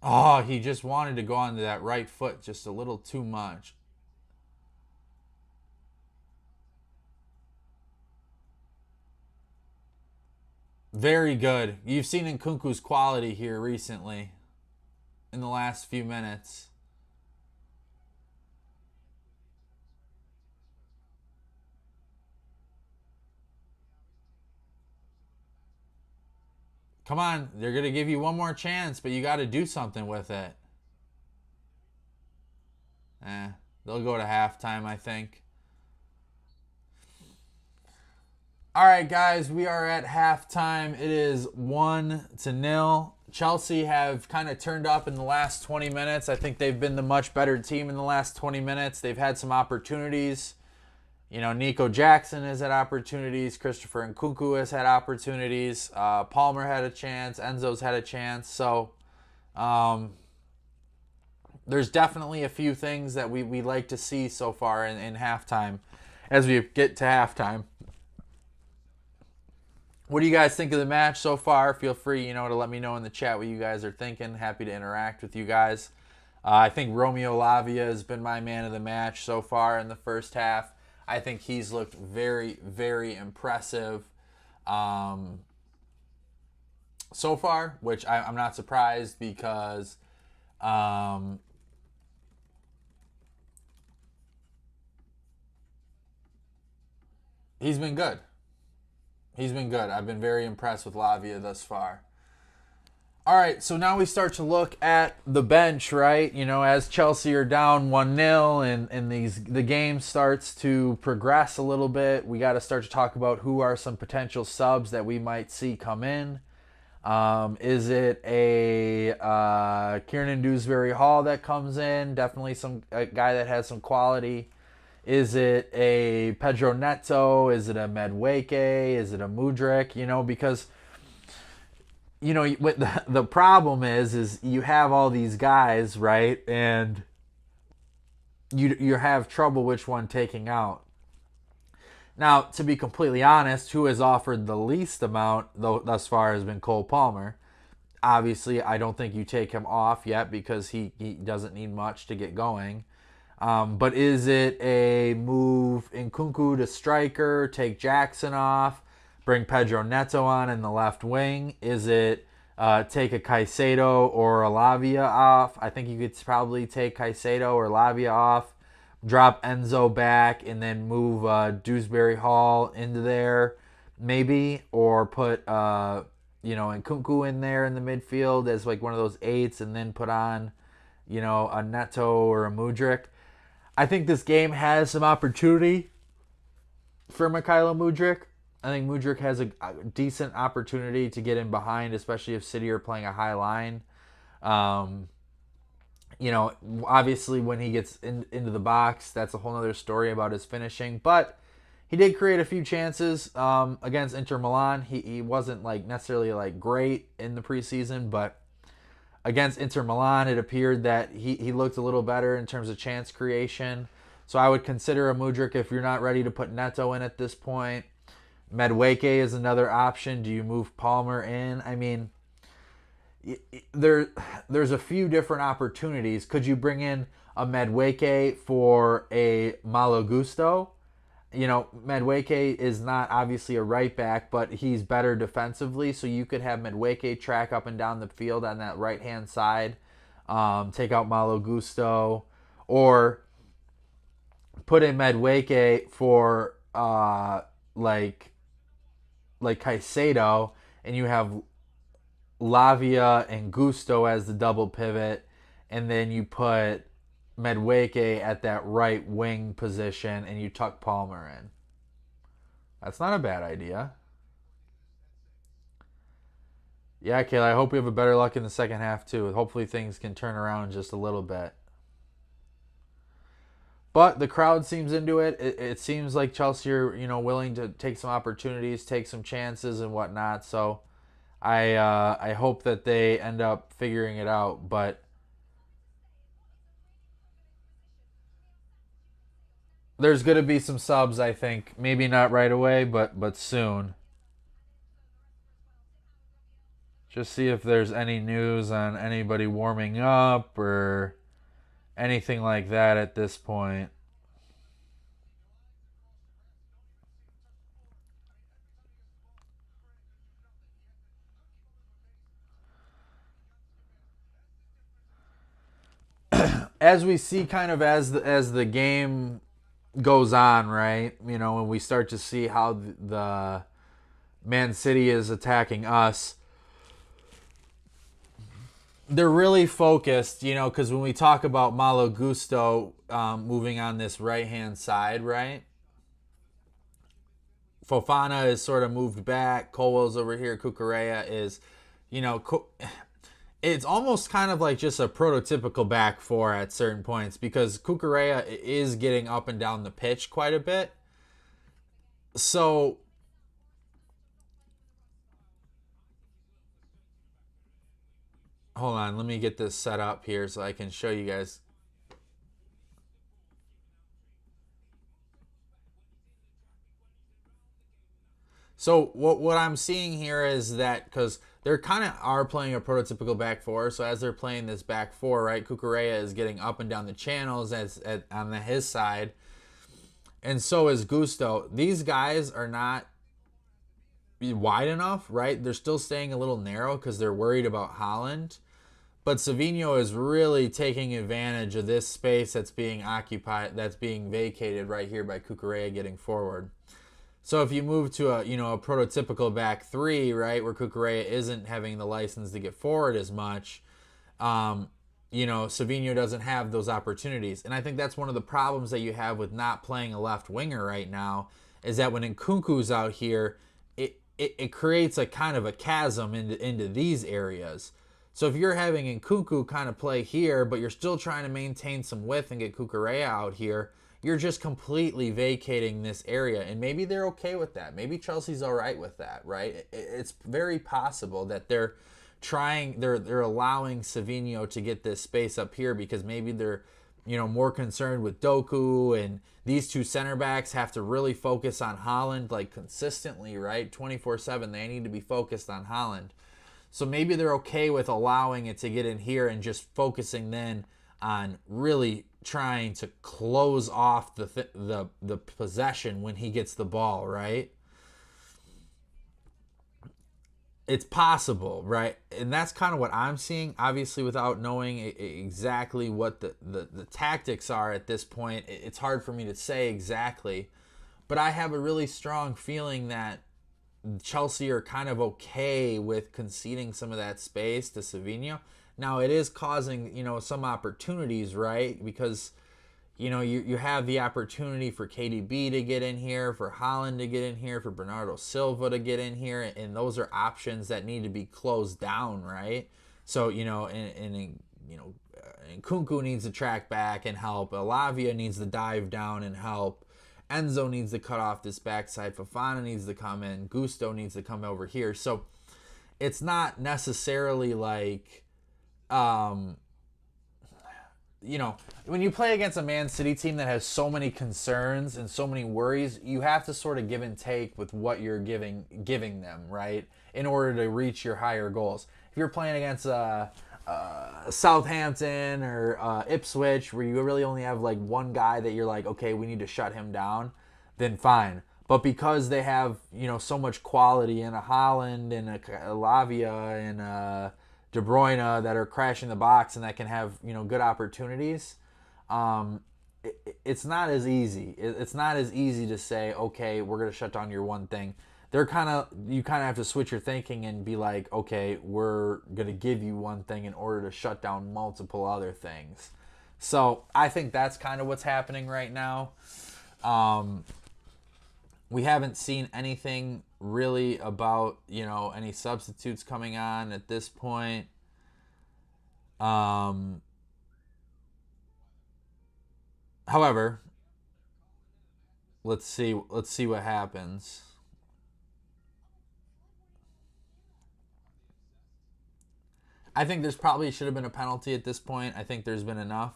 Oh, he just wanted to go onto that right foot just a little too much. Very good. You've seen Nkunku's quality here recently in the last few minutes. Come on, they're going to give you one more chance, but you got to do something with it. They'll go to halftime, I think. All right, guys, we are at halftime. It is 1-0. Chelsea have kind of turned up in the last 20 minutes. I think they've been the much better team in the last 20 minutes. They've had some opportunities. You know, Nico Jackson has had opportunities. Christopher Nkunku has had opportunities. Palmer had a chance. Enzo's had a chance. So there's definitely a few things that we like to see so far in halftime as we get to halftime. What do you guys think of the match so far? Feel free, to let me know in the chat what you guys are thinking. Happy to interact with you guys. I think Romeo Lavia has been my man of the match so far in the first half. I think he's looked very, very impressive so far, which I'm not surprised because he's been good. He's been good. I've been very impressed with Lavia thus far. All right, so now we start to look at the bench, right? As Chelsea are down 1-0 and the game starts to progress a little bit, we got to start to talk about who are some potential subs that we might see come in. Is it a Kiernan Dewsbury-Hall that comes in? Definitely a guy that has some quality. Is it a Pedro Neto? Is it a Madueke? Is it a Mudryk? Because what the problem is you have all these guys, right? And you have trouble which one taking out. Now, to be completely honest, who has offered the least amount thus far has been Cole Palmer. Obviously, I don't think you take him off yet because he doesn't need much to get going. But is it a move Nkunku to striker, take Jackson off, bring Pedro Neto on in the left wing? Is it take a Caicedo or a Lavia off? I think you could probably take Caicedo or Lavia off, drop Enzo back, and then move Dewsbury-Hall into there, maybe, or put Nkunku in there in the midfield as like one of those eights, and then put on a Neto or a Mudryk. I think this game has some opportunity for Mykhailo Mudryk. I think Mudryk has a decent opportunity to get in behind, especially if City are playing a high line. Obviously when he gets into the box, that's a whole other story about his finishing. But he did create a few chances against Inter Milan. He wasn't necessarily great in the preseason, but against Inter Milan, it appeared that he looked a little better in terms of chance creation. So I would consider a Mudryk if you're not ready to put Neto in at this point. Madueke is another option. Do you move Palmer in? I mean, there's a few different opportunities. Could you bring in a Madueke for a Malo Gusto? Madueke is not obviously a right back, but he's better defensively, so you could have Madueke track up and down the field on that right-hand side, take out Malo Gusto, or put in Madueke for like Caicedo, and you have Lavia and Gusto as the double pivot, and then you put Madueke at that right wing position and you tuck Palmer in. That's not a bad idea. Yeah, Kayla, I hope we have a better luck in the second half too. Hopefully things can turn around just a little bit. But the crowd seems into it. It seems like Chelsea are, willing to take some opportunities, take some chances and whatnot. So I hope that they end up figuring it out. But there's going to be some subs, I think. Maybe not right away, but soon. Just see if there's any news on anybody warming up or anything like that at this point. as we see kind of as the game goes on, right? You know, when we start to see how the Man City is attacking us, they're really focused, you know, because when we talk about Malo Gusto moving on this right-hand side, right? Fofana is sort of moved back. Colwell's over here. Cucurella is, you know, it's almost kind of like just a prototypical back four at certain points because Cucurella is getting up and down the pitch quite a bit. So hold on, let me get this set up here so I can show you guys. So what I'm seeing here is that because they're kind of are playing a prototypical back four, so as they're playing this back four, right, Cucurella is getting up and down the channels on his side, and so is Gusto. These guys are not wide enough, right? They're still staying a little narrow because they're worried about Haaland. But Savinho is really taking advantage of this space that's being occupied, that's being vacated right here by Cucurella getting forward. So if you move to a prototypical back three, right, where Cucurella isn't having the license to get forward as much, Savinho doesn't have those opportunities. And I think that's one of the problems that you have with not playing a left winger right now is that when Nkunku's out here, it creates a kind of a chasm into these areas. So if you're having Nkunku kind of play here, but you're still trying to maintain some width and get Cucurella out here, you're just completely vacating this area. And maybe they're okay with that. Maybe Chelsea's all right with that, right? It's very possible that they're allowing Savinho to get this space up here because maybe they're, more concerned with Doku, and these two center backs have to really focus on Haaland like consistently, right? 24/7, they need to be focused on Haaland. So maybe they're okay with allowing it to get in here and just focusing then on really trying to close off the possession when he gets the ball, right? It's possible, right? And that's kind of what I'm seeing, obviously, without knowing exactly what the tactics are at this point. It's hard for me to say exactly, but I have a really strong feeling that Chelsea are kind of okay with conceding some of that space to Savinho. Now, it is causing, some opportunities, right? Because, you have the opportunity for KDB to get in here, for Haaland to get in here, for Bernardo Silva to get in here, and those are options that need to be closed down, right? So, Nkunku needs to track back and help. Alavia needs to dive down and help. Enzo needs to cut off this backside. Fofana needs to come in. Gusto needs to come over here. So it's not necessarily like, when you play against a Man City team that has so many concerns and so many worries, you have to sort of give and take with what you're giving them, right? In order to reach your higher goals. If you're playing against Southampton or Ipswich, where you really only have like one guy that you're like, okay, we need to shut him down, then fine. But because they have, so much quality in a Haaland and a Lavia and a De Bruyne that are crashing the box and that can have, good opportunities, it's not as easy. It's not as easy to say, okay, we're going to shut down your one thing. You kind of have to switch your thinking and be like, okay, we're going to give you one thing in order to shut down multiple other things. So I think that's kind of what's happening right now. We haven't seen anything really about, any substitutes coming on at this point. However, let's see what happens. I think there's probably should have been a penalty at this point. I think there's been enough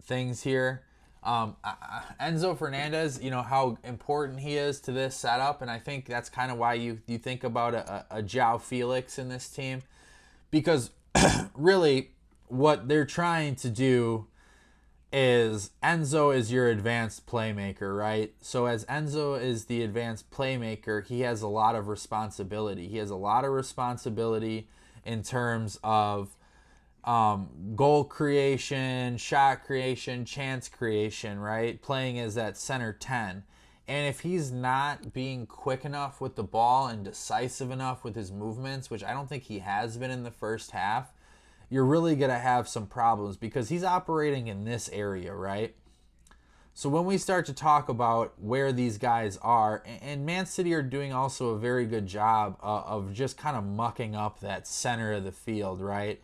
things here. Enzo Fernandez, how important he is to this setup, and I think that's kind of why you think about a João Felix in this team, because really what they're trying to do is Enzo is your advanced playmaker, right? So as Enzo is the advanced playmaker, he has a lot of responsibility. He has a lot of responsibility in terms of goal creation, shot creation, chance creation, right? Playing as that center 10. And if he's not being quick enough with the ball and decisive enough with his movements, which I don't think he has been in the first half, you're really going to have some problems because he's operating in this area, right? So when we start to talk about where these guys are, and Man City are doing also a very good job of just kind of mucking up that center of the field, right?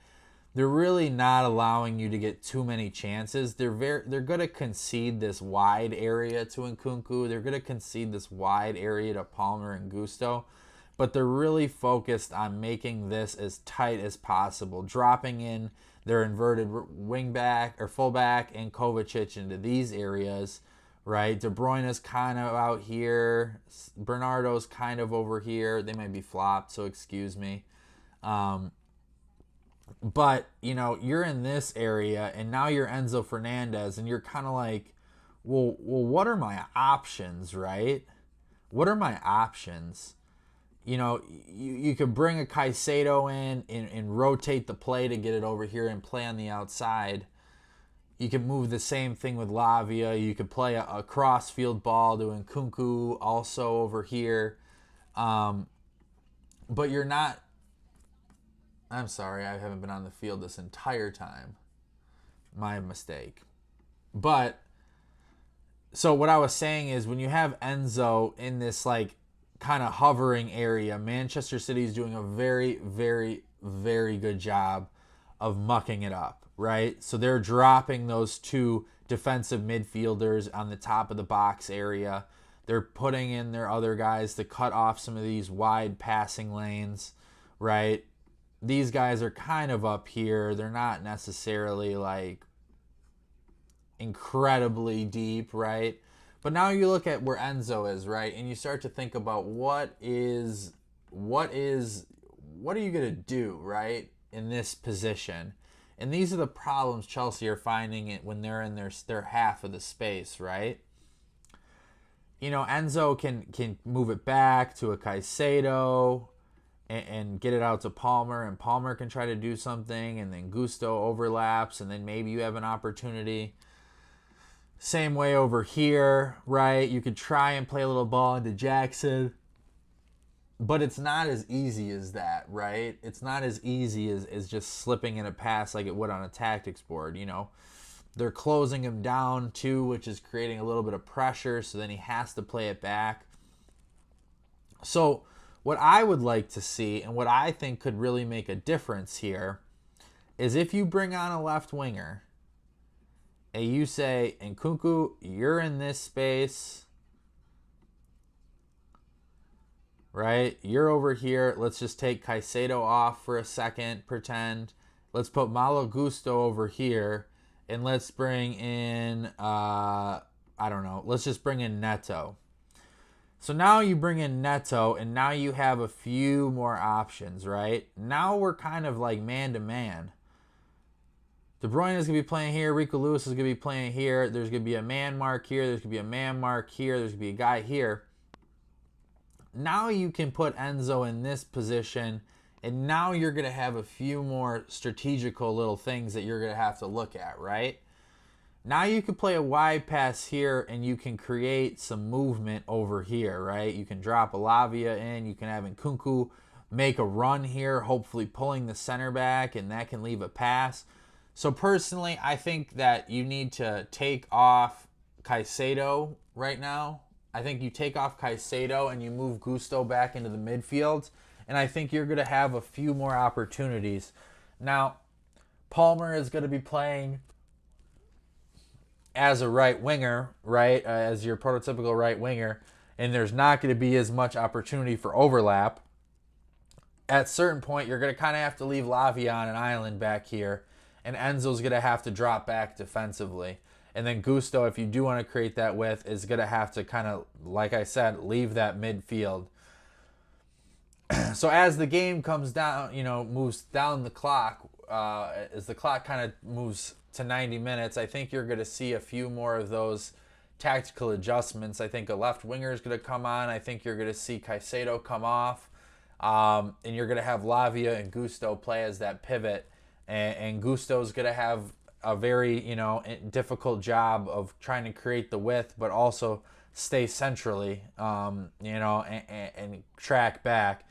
They're really not allowing you to get too many chances. They're going to concede this wide area to Nkunku. They're going to concede this wide area to Palmer and Gusto. But they're really focused on making this as tight as possible, dropping in their inverted wing back or fullback and Kovacic into these areas, right? De Bruyne's kind of out here. Bernardo's kind of over here. They might be flopped, so excuse me. But, you're in this area, and now you're Enzo Fernandez, and you're kind of like, well, what are my options, right? What are my options? You could bring a Caicedo in and rotate the play to get it over here and play on the outside. You could move the same thing with Lavia. You could play a cross-field ball to Nkunku also over here. But you're not... I'm sorry, I haven't been on the field this entire time. My mistake. But, so what I was saying is when you have Enzo in this, kind of hovering area, Manchester City is doing a very, very, very good job of mucking it up, right? So they're dropping those two defensive midfielders on the top of the box area. They're putting in their other guys to cut off some of these wide passing lanes, right? These guys are kind of up here. They're not necessarily incredibly deep, right? But now you look at where Enzo is, right? And you start to think about what are you going to do, right, in this position? And these are the problems Chelsea are finding it when they're in their half of the space, right? Enzo can move it back to a Caicedo and get it out to Palmer, and Palmer can try to do something, and then Gusto overlaps, and then maybe you have an opportunity. Same way over here, right? You could try and play a little ball into Jackson, but it's not as easy as that, right? It's not as easy as just slipping in a pass like it would on a tactics board, They're closing him down too, which is creating a little bit of pressure, so then he has to play it back. So what I would like to see, and what I think could really make a difference here, is if you bring on a left winger, and you say, Nkunku, you're in this space, right? You're over here. Let's just take Caicedo off for a second, pretend. Let's put Malo Gusto over here, and let's bring in, let's just bring in Neto. So now you bring in Neto, and now you have a few more options, right? Now we're kind of like man-to-man. De Bruyne is going to be playing here. Rico Lewis is going to be playing here. There's going to be a man mark here. There's going to be a man mark here. There's going to be a guy here. Now you can put Enzo in this position, and now you're going to have a few more strategical little things that you're going to have to look at, right? Now you can play a wide pass here, and you can create some movement over here, right? You can drop a Lavia in. You can have Nkunku make a run here, hopefully pulling the center back, and that can leave a pass. So personally, I think that you need to take off Caicedo right now. I think you take off Caicedo and you move Gusto back into the midfield, and I think you're going to have a few more opportunities. Now, Palmer is going to be playing as a right winger, right, as your prototypical right winger, and there's not going to be as much opportunity for overlap. At a certain point, you're going to kind of have to leave Lavia on an island back here, and Enzo's going to have to drop back defensively. And then Gusto, if you do want to create that width, is going to have to kind of, like I said, leave that midfield. So as the game comes down, moves down the clock, as the clock kind of moves to 90 minutes, I think you're going to see a few more of those tactical adjustments. I think a left winger is going to come on. I think you're going to see Caicedo come off. And you're going to have Lavia and Gusto play as that pivot and Gusto's going to have a very, difficult job of trying to create the width, but also stay centrally, and track back.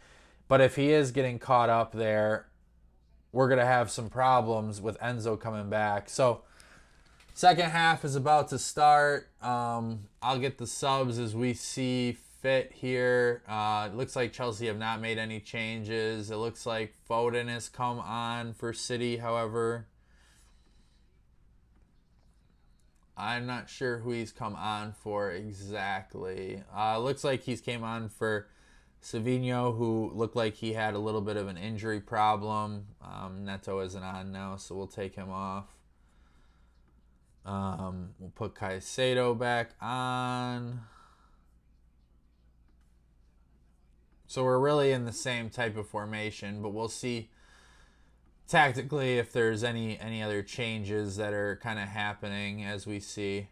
But if he is getting caught up there, we're going to have some problems with Enzo coming back. So second half is about to start. I'll get the subs as we see fit here. It looks like Chelsea have not made any changes. It looks like Foden has come on for City, however. I'm not sure who he's come on for exactly. Looks like he's came on for Savinho, who looked like he had a little bit of an injury problem. Neto isn't on now, so we'll take him off. We'll put Caicedo back on. So we're really in the same type of formation, but we'll see tactically if there's any other changes that are kind of happening as we see.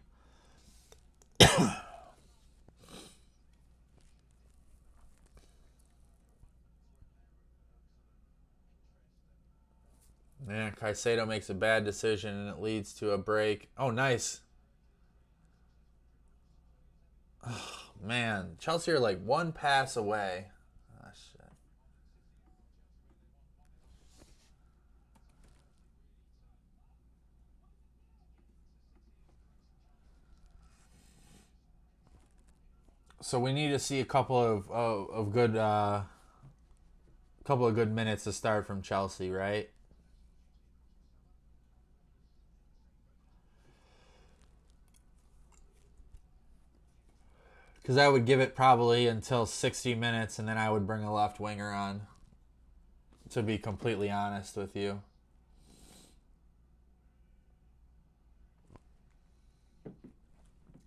Yeah, Caicedo makes a bad decision and it leads to a break. Oh, nice. Oh, man, Chelsea are like one pass away. Oh, shit. So we need to see a couple of good minutes to start from Chelsea, right? Because I would give it probably until 60 minutes, and then I would bring a left winger on, to be completely honest with you.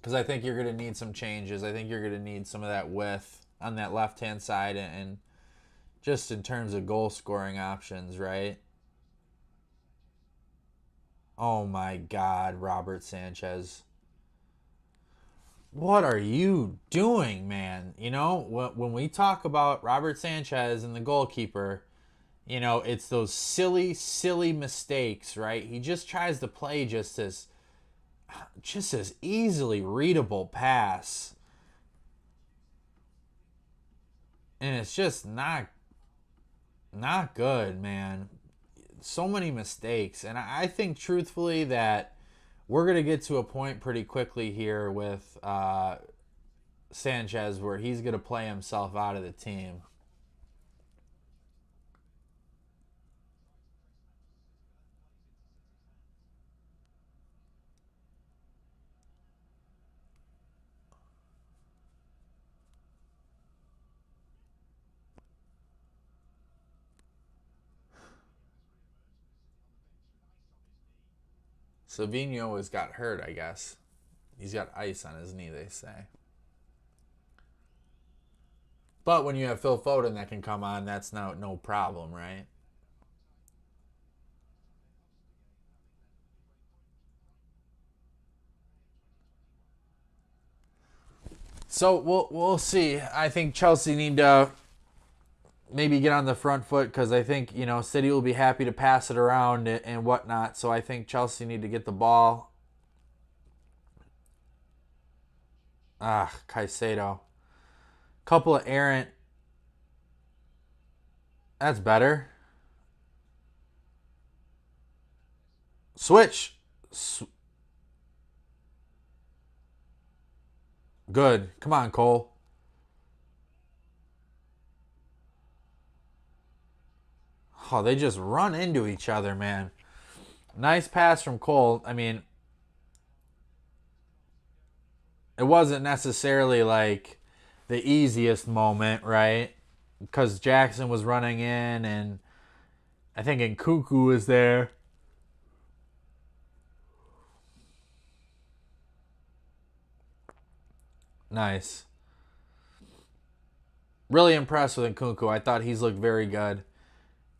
Because I think you're going to need some changes. I think you're going to need some of that width on that left-hand side, and just in terms of goal-scoring options, right? Oh, my God, Robert Sanchez. What are you doing, man? When we talk about Robert Sanchez and the goalkeeper, it's those silly, silly mistakes, right? He just tries to play just this easily readable pass. And it's just not good, man. So many mistakes. And I think truthfully that we're going to get to a point pretty quickly here with Sanchez where he's going to play himself out of the team. Savinho has got hurt, I guess. He's got ice on his knee, they say. But when you have Phil Foden that can come on, that's no problem, right? So we'll see. I think Chelsea need to maybe get on the front foot because I think City will be happy to pass it around and whatnot. So I think Chelsea need to get the ball. Caicedo. Couple of errant. That's better. Switch. Good. Come on, Cole. Oh, they just run into each other, man. Nice pass from Cole. I mean, it wasn't necessarily like the easiest moment, right? Because Jackson was running in, and I think Nkunku was there. Nice. Really impressed with Nkunku. I thought he's looked very good,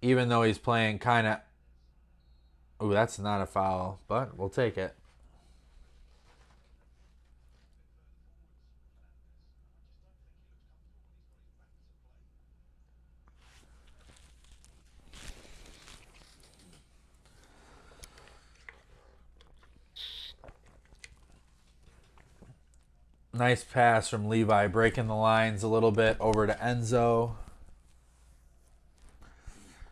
even though he's playing kind of. Ooh, that's not a foul, but we'll take it. Nice pass from Levi, breaking the lines a little bit over to Enzo.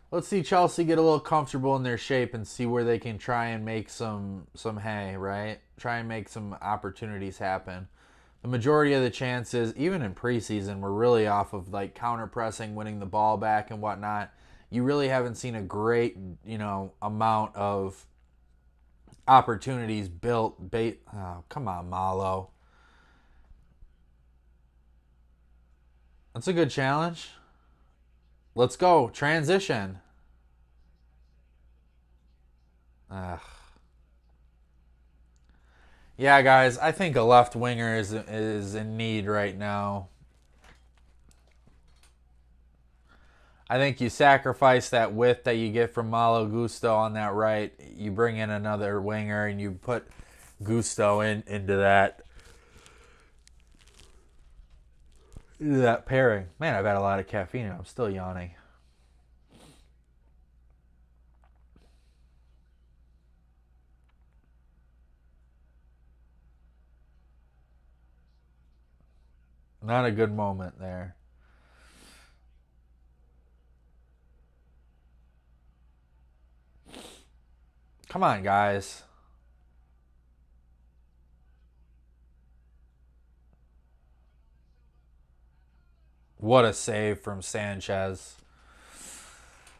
Let's see Chelsea get a little comfortable in their shape and see where they can try and make some hay, right? Try and make some opportunities happen. The majority of the chances, even in preseason, were really off of like counter pressing, winning the ball back and whatnot. You really haven't seen a great, amount of opportunities built. Oh, come on, Malo. That's a good challenge. Let's go. Transition. Ugh. Yeah, guys, I think a left winger is in need right now. I think you sacrifice that width that you get from Malo Gusto on that right. You bring in another winger and you put Gusto into that pairing. Man, I've had a lot of caffeine and I'm still yawning. Not a good moment there. Come on, guys. What a save from Sanchez.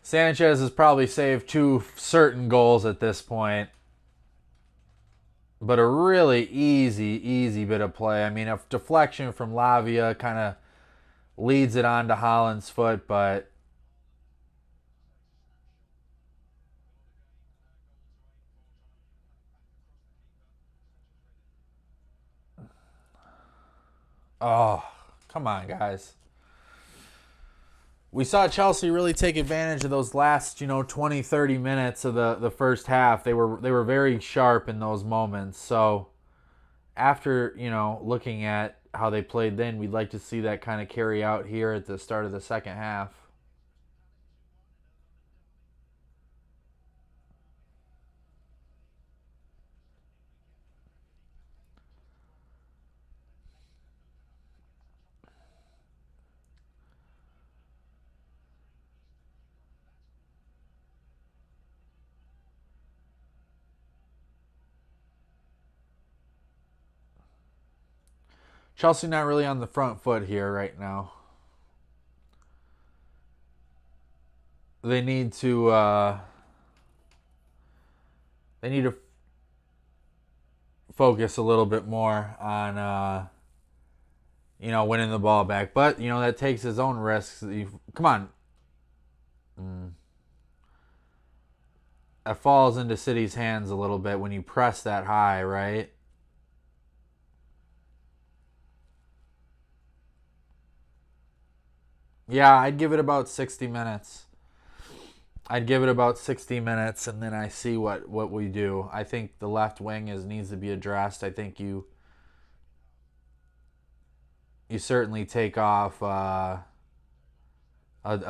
Sanchez has probably saved 2 certain goals at this point. But a really easy bit of play. I mean, a deflection from Lavia kind of leads it onto Haaland's foot, but oh, come on, guys. We saw Chelsea really take advantage of those last, 20, 30 minutes of the first half. They were very sharp in those moments. So after, looking at how they played then, we'd like to see that kind of carry out here at the start of the second half. Chelsea not really on the front foot here right now. They need to focus a little bit more on winning the ball back. But that takes his own risks. Come on. That falls into City's hands a little bit when you press that high, right? Yeah, I'd give it about 60 minutes. I'd give it about 60 minutes, and then I see what we do. I think the left wing needs to be addressed. I think you certainly take off a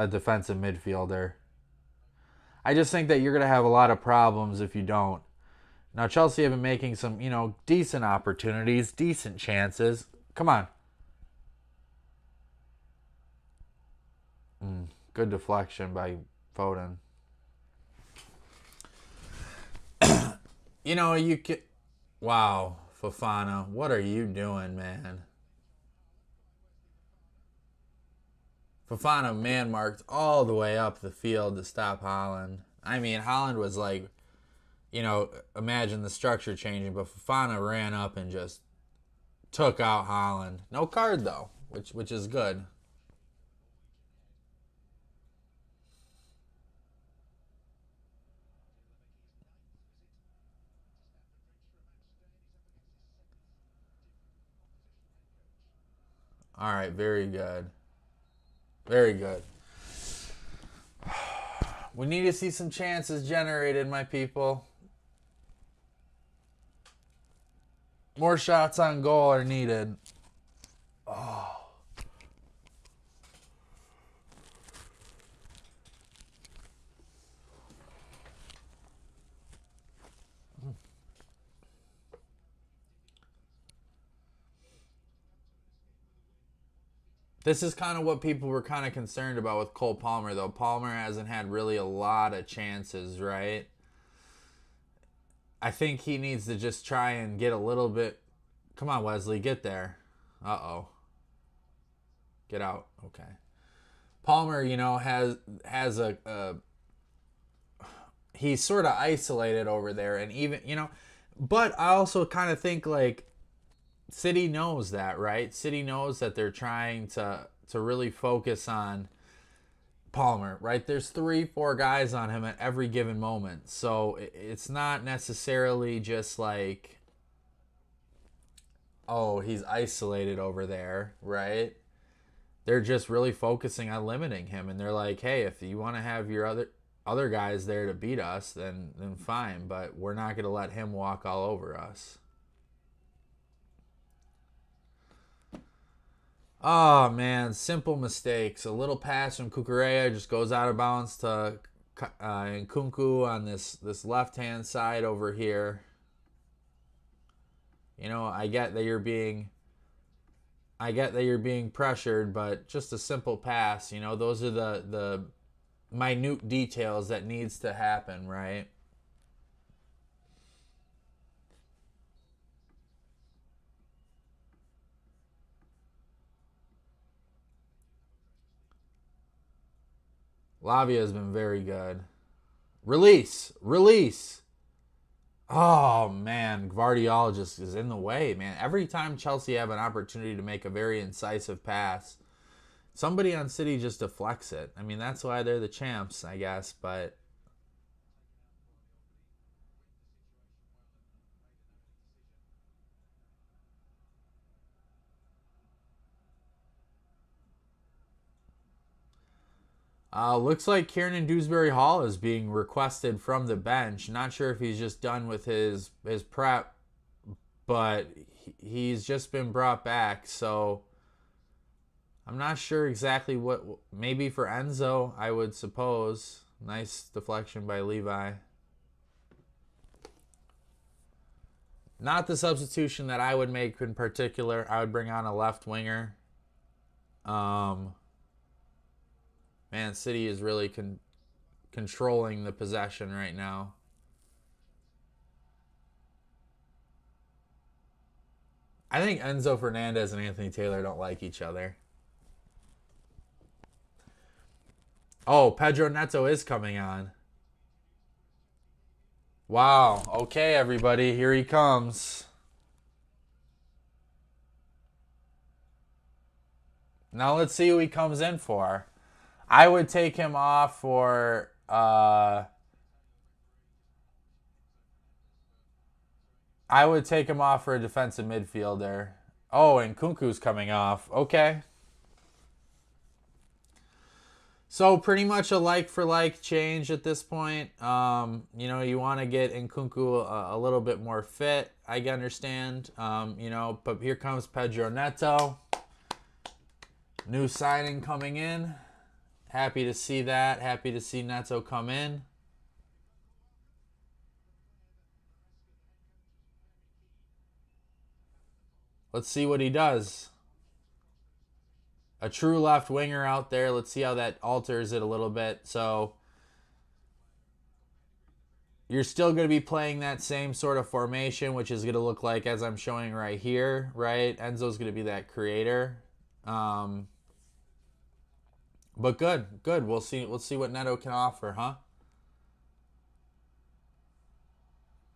defensive midfielder. I just think that you're going to have a lot of problems if you don't. Now, Chelsea have been making some, decent opportunities, decent chances. Come on. Good deflection by Foden. You can. Wow, Fofana, what are you doing, man? Fofana man marked all the way up the field to stop Haaland. I mean, Haaland was like, imagine the structure changing, but Fofana ran up and just took out Haaland. No card though, which is good. All right, very good. Very good. We need to see some chances generated, my people. More shots on goal are needed. Oh. This is kind of what people were kind of concerned about with Cole Palmer, though. Palmer hasn't had really a lot of chances, right? I think he needs to just try and get a little bit... Come on, Wesley, get there. Uh-oh. Get out. Okay. Palmer, you know, has a he's sort of isolated over there, and even, you know, but I also kind of think, like, City knows that, right? City knows that they're trying to really focus on Palmer, right? There's 3-4 guys on him at every given moment. So it's not necessarily just like, oh, he's isolated over there, right? They're just really focusing on limiting him. And they're like, hey, if you want to have your other guys there to beat us, then fine. But we're not going to let him walk all over us. Oh, man, simple mistakes. A little pass from Cucurella just goes out of bounds to Nkunku on this left-hand side over here. You know, I get that you're being pressured, but just a simple pass, you know, those are the minute details that needs to happen, right? Lavia has been very good. Release. Oh, man. Gvardiol just is in the way, man. Every time Chelsea have an opportunity to make a very incisive pass, somebody on City just deflects it. I mean, that's why they're the champs, I guess, but... looks like Kieran Dewsbury Hall is being requested from the bench. Not sure if he's just done with his prep, but he's just been brought back. So I'm not sure exactly what. Maybe for Enzo, I would suppose. Nice deflection by Levi. Not the substitution that I would make in particular. I would bring on a left winger. Man, City is really controlling the possession right now. I think Enzo Fernandez and Anthony Taylor don't like each other. Oh, Pedro Neto is coming on. Wow. Okay, everybody. Here he comes. Now let's see who he comes in for. I would take him off for... I would take him off for a defensive midfielder. Oh, and Nkunku's coming off. Okay. So pretty much a like-for-like change at this point. You know, you want to get Nkunku a little bit more fit, I understand. You know, but here comes Pedro Neto. New signing coming in. Happy to see that. Happy to see Neto come in. Let's see what he does. A true left winger out there. Let's see how that alters it a little bit. So you're still going to be playing that same sort of formation, which is going to look like as I'm showing right here, right? Enzo's going to be that creator. But good. We'll see what Neto can offer, huh?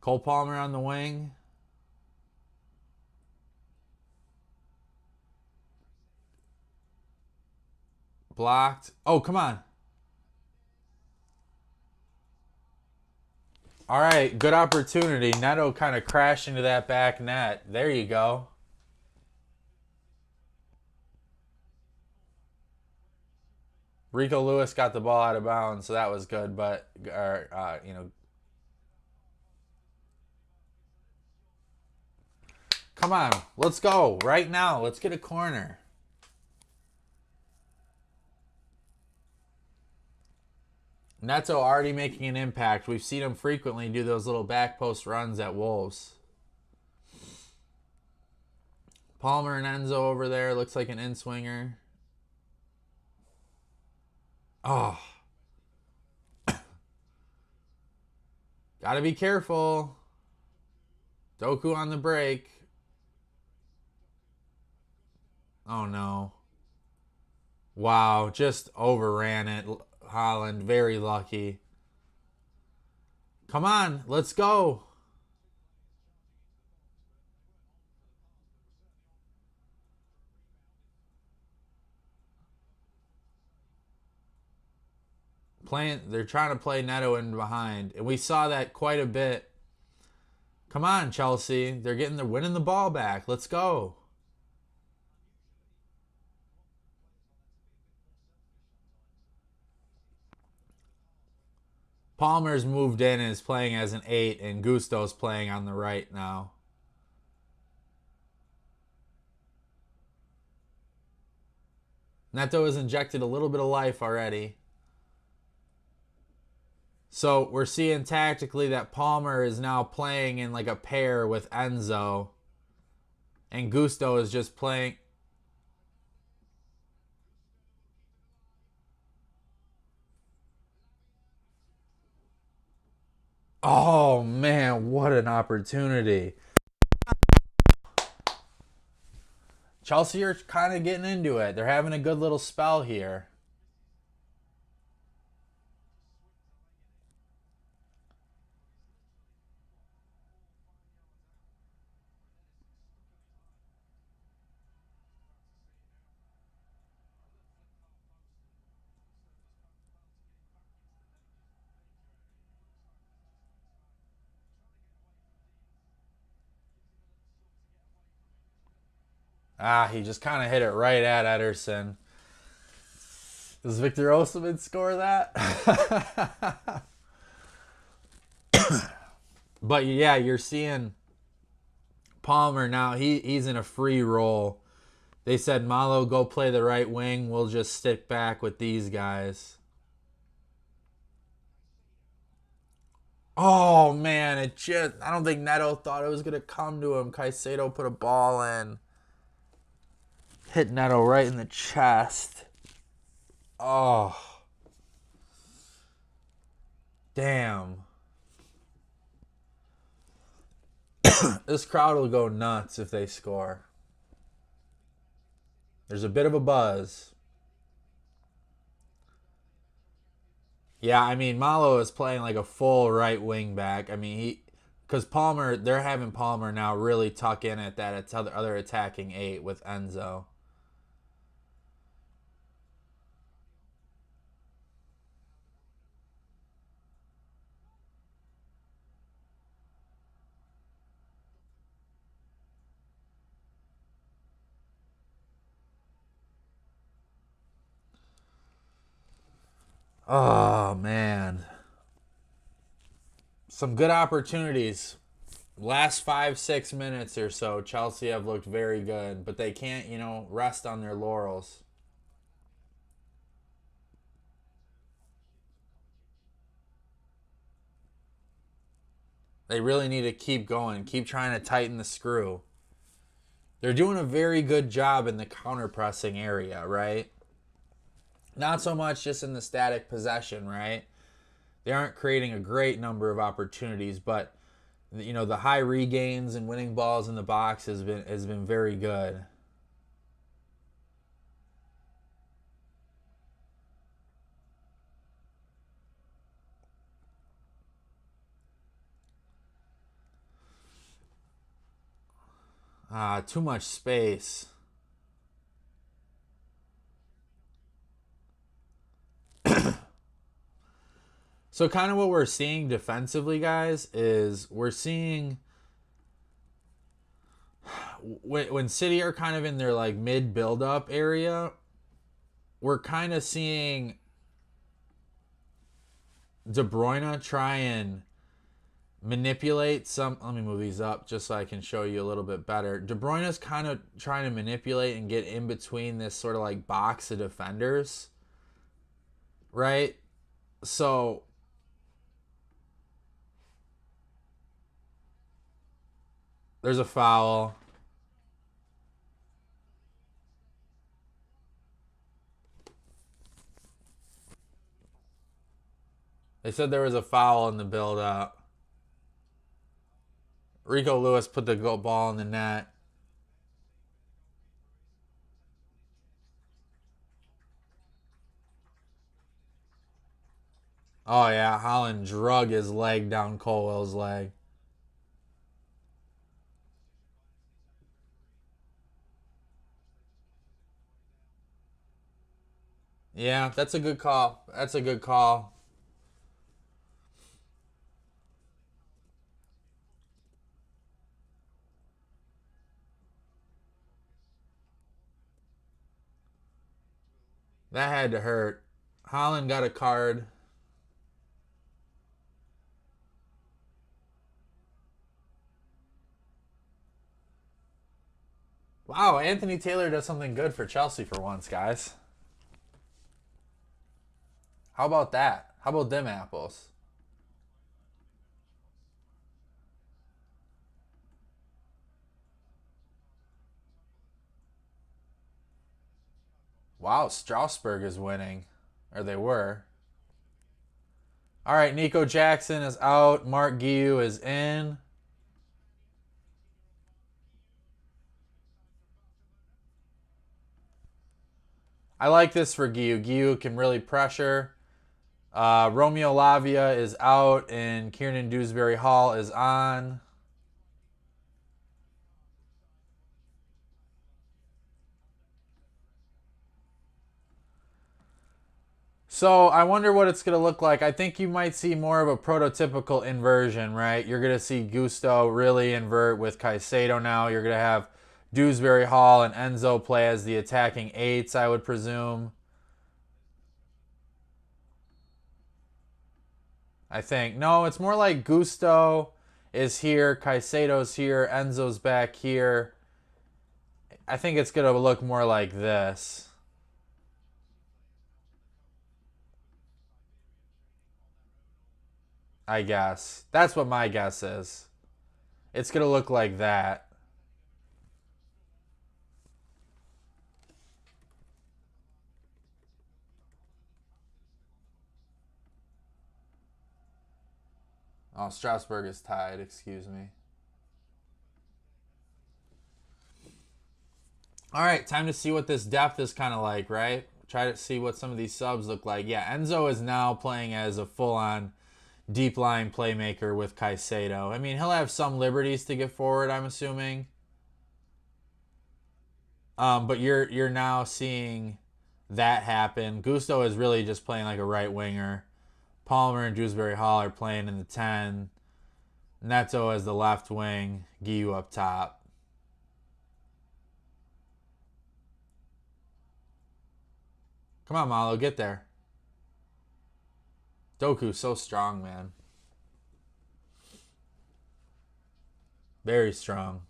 Cole Palmer on the wing. Blocked. Oh, come on. All right, good opportunity. Neto kind of crashed into that back net. There you go. Rico Lewis got the ball out of bounds, so that was good. But, you know, come on, let's go right now. Let's get a corner. Neto already making an impact. We've seen him frequently do those little back post runs at Wolves. Palmer and Enzo over there. Looks like an in-swinger. Oh, gotta be careful. Doku on the break. Oh no. Wow, just overran it. Holland, very lucky. Come on, let's go. They're trying to play Neto in behind, and we saw that quite a bit. Come on, Chelsea. They're winning the ball back. Let's go. Palmer's moved in and is playing as an 8, and Gusto's playing on the right now. Neto has injected a little bit of life already. So we're seeing tactically that Palmer is now playing in like a pair with Enzo. And Gusto is just playing. Oh man, what an opportunity. Chelsea are kind of getting into it. They're having a good little spell here. He just kind of hit it right at Ederson. Does Victor Osimhen score that? But yeah, you're seeing Palmer now. He's in a free role. They said, Malo, go play the right wing. We'll just stick back with these guys. Oh, man. I don't think Neto thought it was going to come to him. Caicedo put a ball in. Hit Neto right in the chest. Oh. Damn. This crowd will go nuts if they score. There's a bit of a buzz. Yeah, I mean, Malo is playing like a full right wing back. I mean, because Palmer, they're having Palmer now really tuck in at that other attacking 8 with Enzo. Oh, man. Some good opportunities. Last 5-6 minutes or so, Chelsea have looked very good, but they can't, rest on their laurels. They really need to keep going, keep trying to tighten the screw. They're doing a very good job in the counter pressing area, right? Not so much just in the static possession, right? They aren't creating a great number of opportunities, but the high regains and winning balls in the box has been very good. Too much space. So kind of what we're seeing defensively, guys, is we're seeing when City are kind of in their like mid build-up area, we're kind of seeing De Bruyne try and manipulate some. Let me move these up just so I can show you a little bit better. De Bruyne is kind of trying to manipulate and get in between this sort of like box of defenders, right? So there's a foul. They said there was a foul in the build-up. Rico Lewis put the ball in the net. Oh, yeah. Holland drug his leg down Colwell's leg. Yeah, that's a good call. That's a good call. That had to hurt. Holland got a card. Wow, Anthony Taylor does something good for Chelsea for once, guys. How about that? How about them apples? Wow, Strasbourg is winning. Or they were. All right, Nico Jackson is out. Mark Guiu is in. I like this for Guiu. Guiu can really pressure. Romeo Lavia is out, and Kiernan Dewsbury Hall is on. So I wonder what it's going to look like. I think you might see more of a prototypical inversion, right? You're going to see Gusto really invert with Caicedo now. You're going to have Dewsbury Hall and Enzo play as the attacking eights, I would presume. I think. No, it's more like Gusto is here, Caicedo's here, Enzo's back here. I think it's going to look more like this. I guess. That's what my guess is. It's going to look like that. Oh, Strasbourg is tied. Excuse me. All right, time to see what this depth is kind of like, right? Try to see what some of these subs look like. Yeah, Enzo is now playing as a full-on deep line playmaker with Caicedo. I mean, he'll have some liberties to get forward, I'm assuming. But you're now seeing that happen. Gusto is really just playing like a right winger. Palmer and Dewsbury Hall are playing in the 10. Neto as the left wing. Guiu up top. Come on, Malo, get there. Doku's so strong, man. Very strong.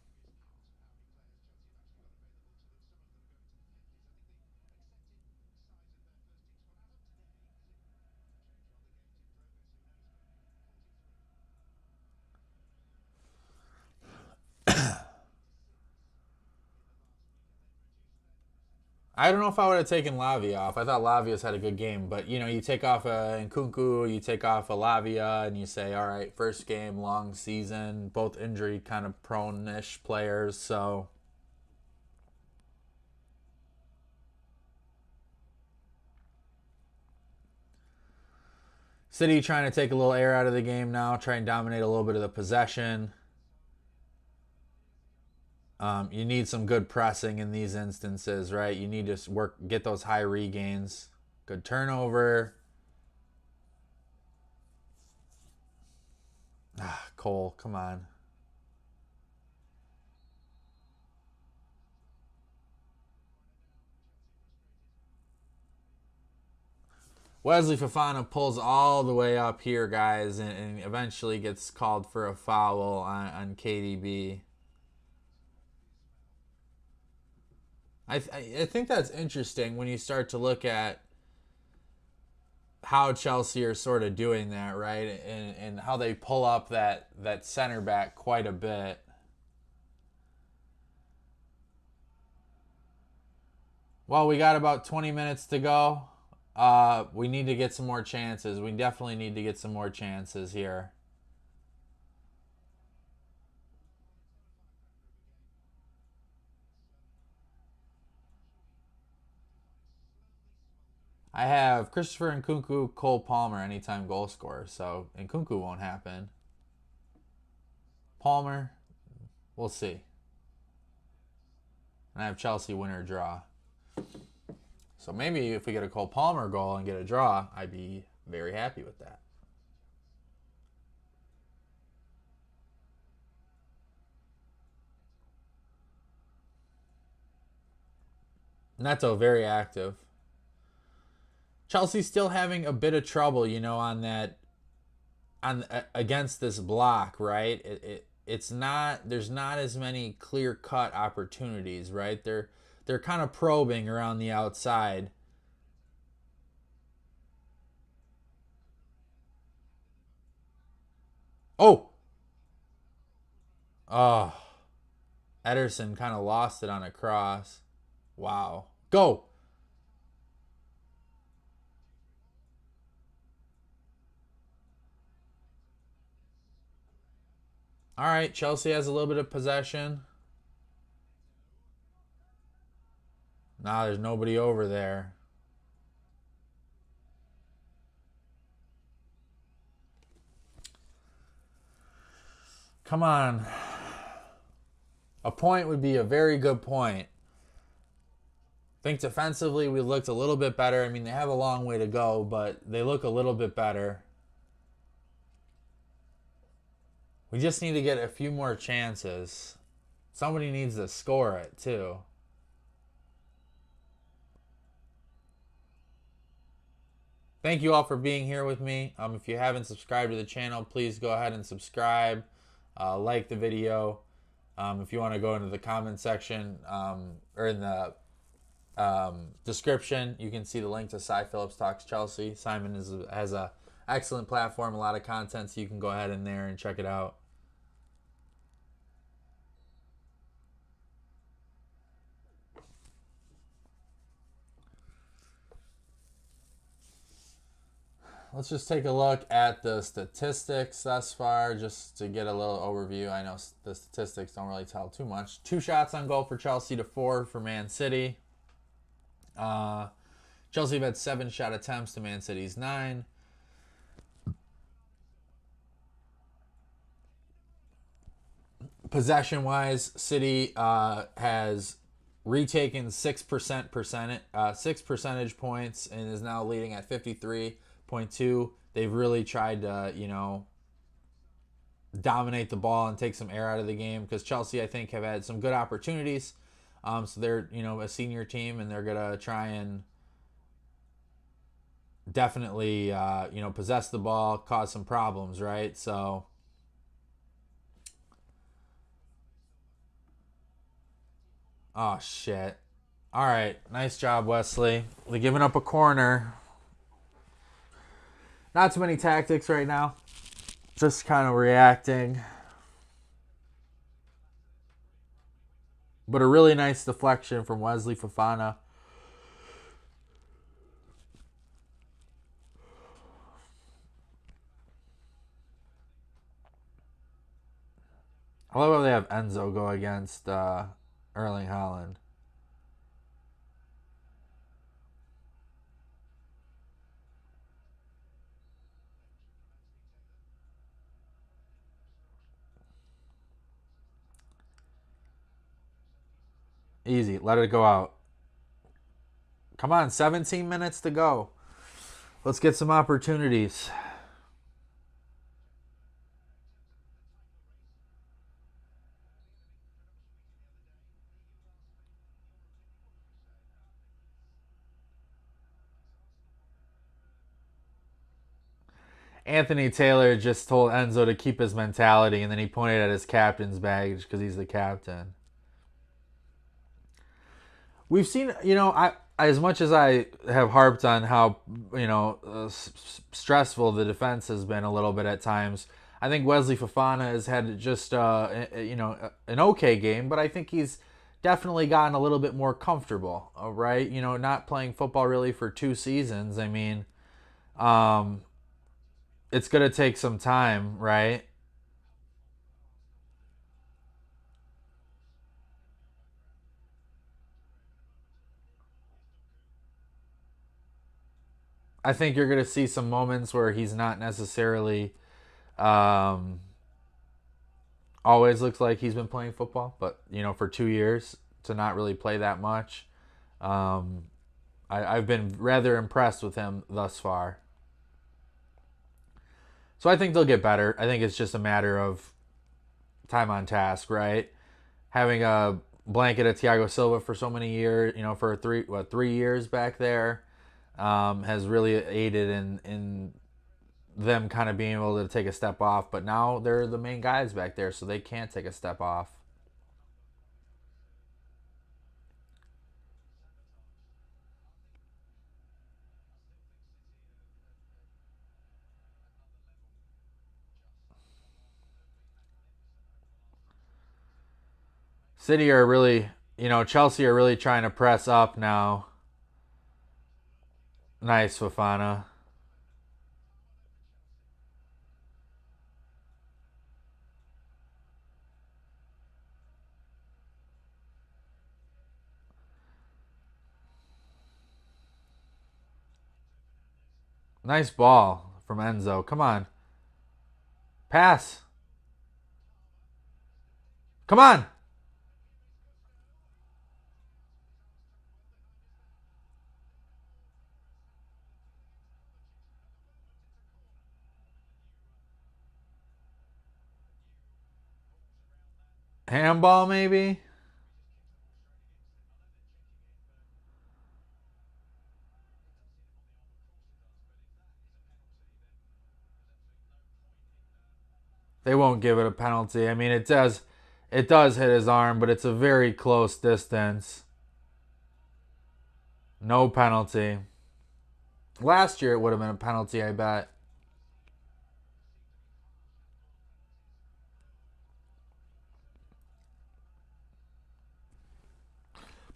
I don't know if I would have taken Lavia off. I thought Lavia's had a good game, but you take off a Nkunku, you take off a Lavia, and you say, all right, first game, long season, both injury kind of prone-ish players, so City trying to take a little air out of the game now, try and dominate a little bit of the possession. You need some good pressing in these instances, right? You need to get those high regains. Good turnover. Cole, come on. Wesley Fofana pulls all the way up here, guys, and eventually gets called for a foul on KDB. I think that's interesting when you start to look at how Chelsea are sort of doing that, right? And how they pull up that center back quite a bit. Well, we got about 20 minutes to go. We need to get some more chances. We definitely need to get some more chances here. I have Christopher Nkunku, Cole Palmer, anytime goal scorer. So Nkunku won't happen. Palmer, we'll see. And I have Chelsea winner draw. So maybe if we get a Cole Palmer goal and get a draw, I'd be very happy with that. Neto, very active. Chelsea's still having a bit of trouble, on that, against this block, right? It's not, there's not as many clear cut opportunities, right? They're kind of probing around the outside. Oh, Ederson kind of lost it on a cross. Wow, go. All right, Chelsea has a little bit of possession. Nah, there's nobody over there. Come on. A point would be a very good point. I think defensively we looked a little bit better. I mean, they have a long way to go, but they look a little bit better. We just need to get a few more chances. Somebody needs to score it, too. Thank you all for being here with me. If you haven't subscribed to the channel, please go ahead and subscribe. Like the video. If you want to go into the comment section or in the description, you can see the link to Cy Phillips Talks Chelsea. Simon has a excellent platform, a lot of content, so you can go ahead in there and check it out. Let's just take a look at the statistics thus far, just to get a little overview. I know the statistics don't really tell too much. 2 shots on goal for Chelsea to 4 for Man City. Chelsea have had 7 shot attempts to Man City's 9. Possession-wise, City has retaken 6 percentage points and is now leading at 53.2. They've really tried to, dominate the ball and take some air out of the game, because Chelsea, I think, have had some good opportunities. So they're, a senior team, and they're going to try and definitely, possess the ball, cause some problems, right? So oh, shit. All right. Nice job, Wesley. They're giving up a corner. Not too many tactics right now. Just kind of reacting. But a really nice deflection from Wesley Fofana. I love how they have Enzo go against Erling Haaland. Easy. Let it go out. Come on, 17 minutes to go. Let's get some opportunities. Anthony Taylor just told Enzo to keep his mentality, and then he pointed at his captain's badge because he's the captain. We've seen, as much as I have harped on how, stressful the defense has been a little bit at times, I think Wesley Fofana has had just, an okay game, but I think he's definitely gotten a little bit more comfortable, right? You know, not playing football really for 2 seasons. I mean, um, it's going to take some time, right? I think you're going to see some moments where he's not necessarily um, always looks like he's been playing football, but you know, for 2 years to not really play that much, um, I've been rather impressed with him thus far. So I think they'll get better. I think it's just a matter of time on task, right? Having a blanket of Thiago Silva for so many years, you know, for 3 years back there, has really aided in them kind of being able to take a step off. But now they're the main guys back there, so they can't take a step off. City are really, you know, Chelsea are really trying to press up now. Nice, Fafana. Nice ball from Enzo. Come on. Pass. Come on. Handball, maybe? They won't give it a penalty. I mean, it does hit his arm, but it's a very close distance. No penalty. Last year it would have been a penalty, I bet.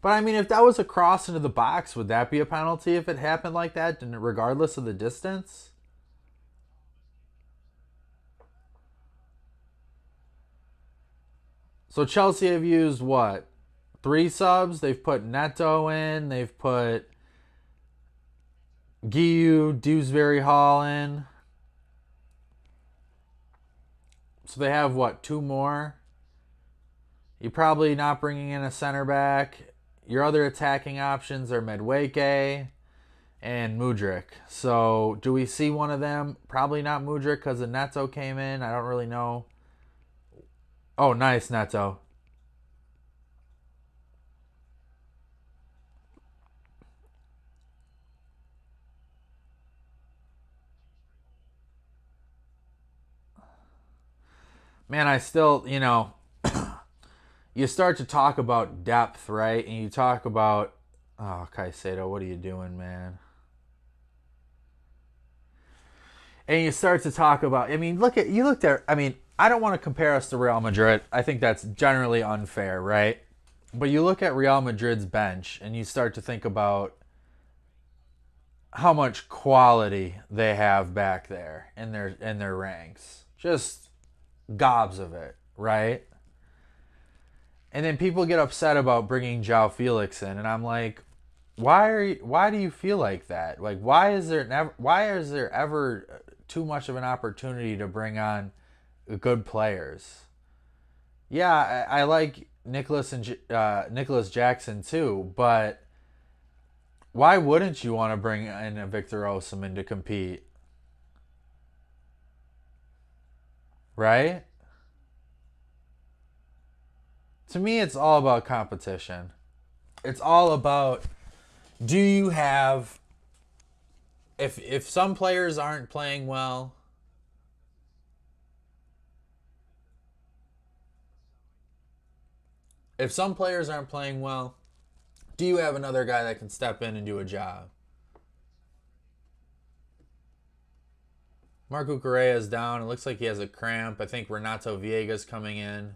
But I mean, if that was a cross into the box, would that be a penalty if it happened like that, regardless of the distance? So Chelsea have used what? 3 subs? They've put Neto in. They've put Guiu, Dewsbury Hall in. So they have what? 2 more? You're probably not bringing in a center back. Your other attacking options are Medweke and Mudryk. So do we see one of them? Probably not Mudryk because the Neto came in. I don't really know. Oh, nice, Neto. Man, I still, you start to talk about depth, right? And you talk about, oh, Caicedo, what are you doing, man? And you start to talk about, I mean, I mean, I don't want to compare us to Real Madrid. I think that's generally unfair, right? But you look at Real Madrid's bench and you start to think about how much quality they have back there in their ranks. Just gobs of it, right? And then people get upset about bringing João Felix in, and I'm like, why do you feel like that? Like, why is there ever too much of an opportunity to bring on good players? Yeah, I like Nicholas Jackson too, but why wouldn't you want to bring in a Victor Osimhen to compete? Right? To me, it's all about competition. It's all about, do you have, if some players aren't playing well, if some players aren't playing well, do you have another guy that can step in and do a job? Marco Correa is down. It looks like he has a cramp. I think Renato Viega's coming in.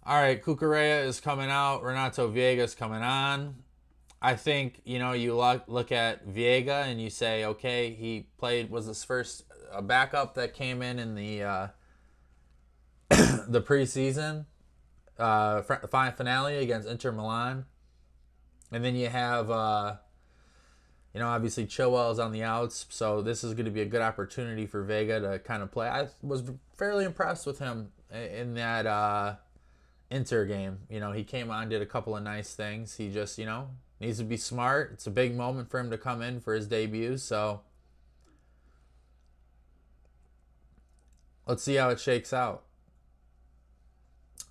All right, Cucurella is coming out. Renato Viega is coming on. I think, you know, you look at Viega and you say, okay, he played, was his first backup that came in the the preseason finale against Inter Milan. And then you have, you know, obviously Chilwell's on the outs, so this is going to be a good opportunity for Vega to kind of play. I was fairly impressed with him in that Inter game. You know, he came on, did a couple of nice things. He just, you know, needs to be smart. It's a big moment for him to come in for his debut, so let's see how it shakes out.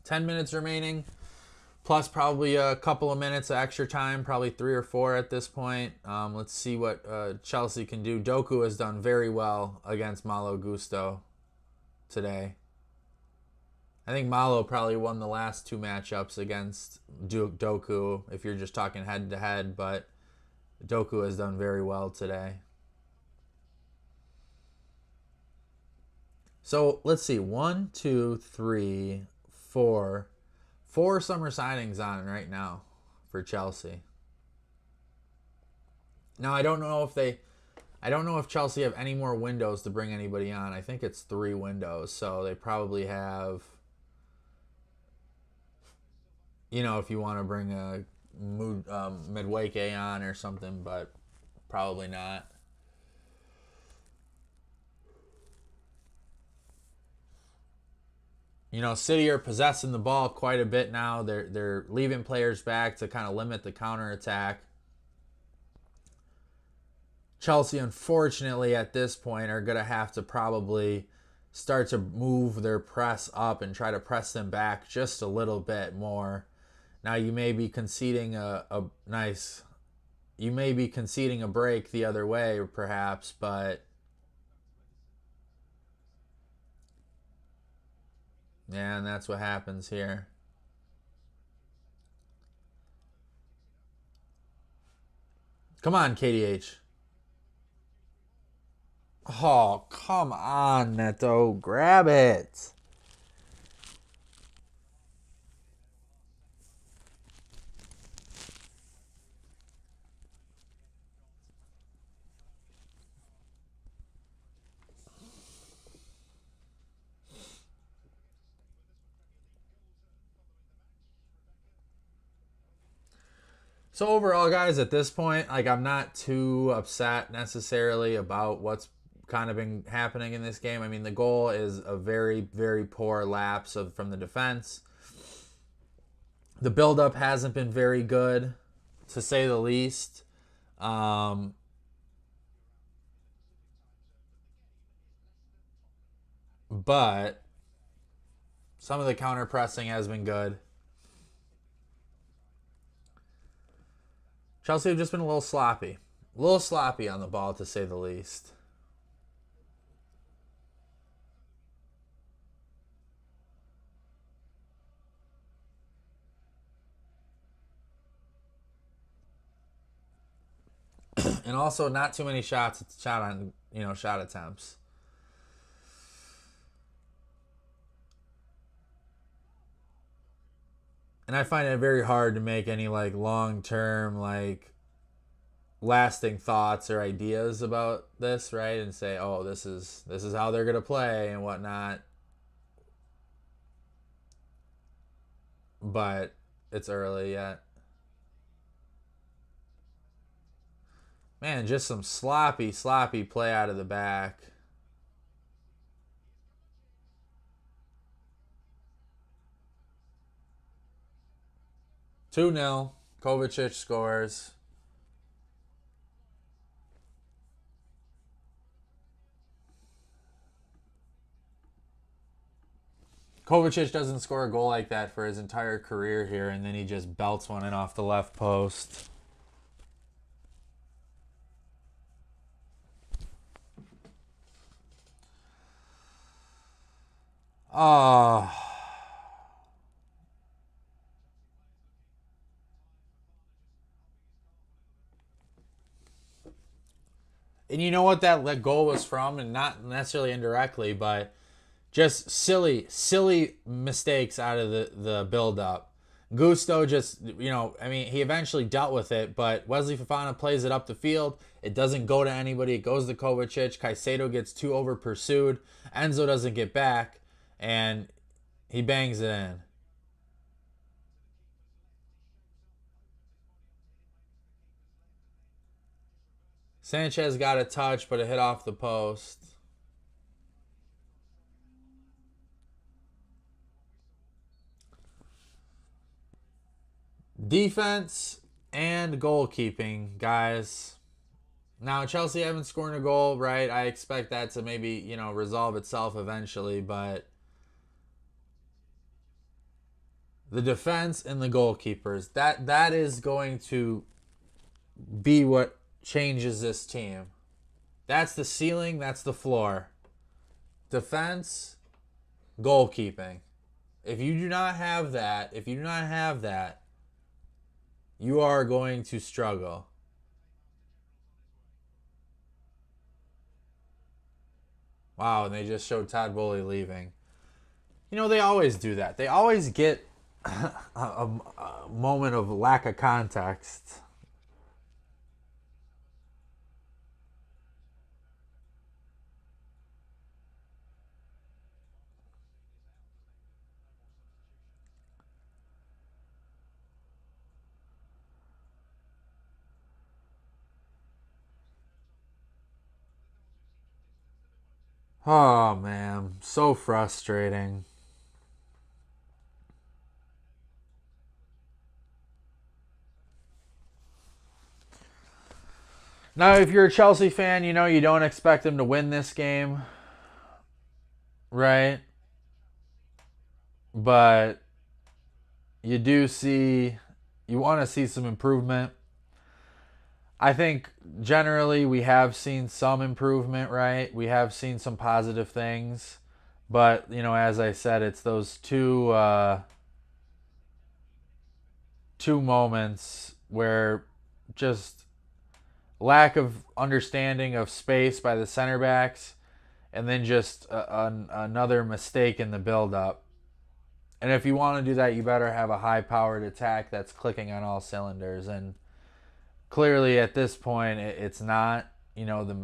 10 minutes remaining, plus probably a couple of minutes of extra time, probably 3 or 4 at this point. Let's see what Chelsea can do. Doku has done very well against Malo Gusto today. I think Malo probably won the last 2 matchups against Doku, if you're just talking head-to-head, but Doku has done very well today. So, let's see. 1, 2, 3, 4. 4 summer signings on right now for Chelsea. Now, I don't know if Chelsea have any more windows to bring anybody on. I think it's 3 windows, so they probably have, you know, if you want to bring a Midwake on or something, but probably not. You know, City are possessing the ball quite a bit now. They're leaving players back to kind of limit the counterattack. Chelsea, unfortunately, at this point, are going to have to probably start to move their press up and try to press them back just a little bit more. Now, you may be conceding you may be conceding a break the other way, perhaps, but yeah, and that's what happens here. Come on, KDH. Oh, come on, Neto. Grab it. So overall, guys, at this point, like, I'm not too upset necessarily about what's kind of been happening in this game. I mean, the goal is a very, very poor lapse from the defense. The buildup hasn't been very good, to say the least. But some of the counter pressing has been good. Chelsea have just been a little sloppy. A little sloppy on the ball, to say the least. And also not too many shot attempts. And I find it very hard to make any like long-term like lasting thoughts or ideas about this, right? And say, "Oh, this is how they're going to play and whatnot." But it's early yet. Man, just some sloppy play out of the back. Two 0 Kovacic scores. Kovacic doesn't score a goal like that for his entire career here, and then he just belts one in off the left post. Oh. And you know what that goal was from? And not necessarily indirectly, but Just silly mistakes out of the build-up. Gusto just, I mean, he eventually dealt with it, but Wesley Fofana plays it up the field. It doesn't go to anybody. It goes to Kovacic. Caicedo gets too over-pursued. Enzo doesn't get back, and he bangs it in. Sanchez got a touch, but it hit off the post. Defense and goalkeeping, guys. Now, Chelsea haven't scored a goal, right? I expect that to maybe, resolve itself eventually, but the defense and the goalkeepers, that is going to be what changes this team. That's the ceiling, that's the floor. Defense, goalkeeping. If you do not have that, you are going to struggle. Wow, and they just showed Todd Bowley leaving. They always do that. They always get a moment of lack of context. Oh, man. So frustrating. Now, if you're a Chelsea fan, you don't expect them to win this game, right? But you want to see some improvement. I think generally we have seen some improvement, right? We have seen some positive things. But, as I said, it's those two moments where just lack of understanding of space by the center backs, and then just another mistake in the build-up. And if you want to do that, you better have a high-powered attack that's clicking on all cylinders. And clearly at this point, it's not, not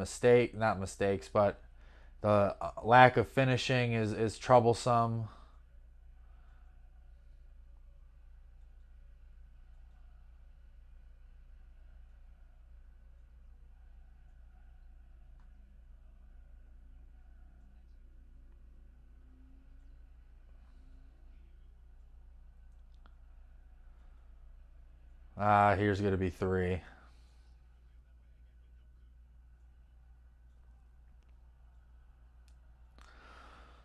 mistakes, but the lack of finishing is troublesome. Here's going to be 3.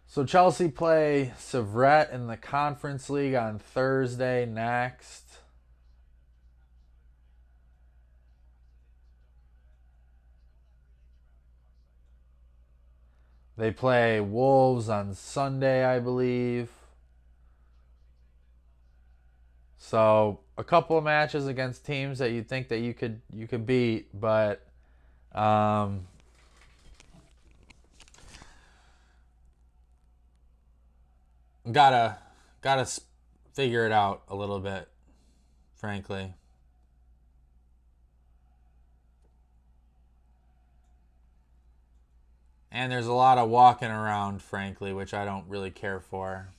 So Chelsea play Sevret in the Conference League on Thursday next. They play Wolves on Sunday, I believe. So a couple of matches against teams that you think that you could beat, but gotta figure it out a little bit, frankly. And there's a lot of walking around, frankly, which I don't really care for.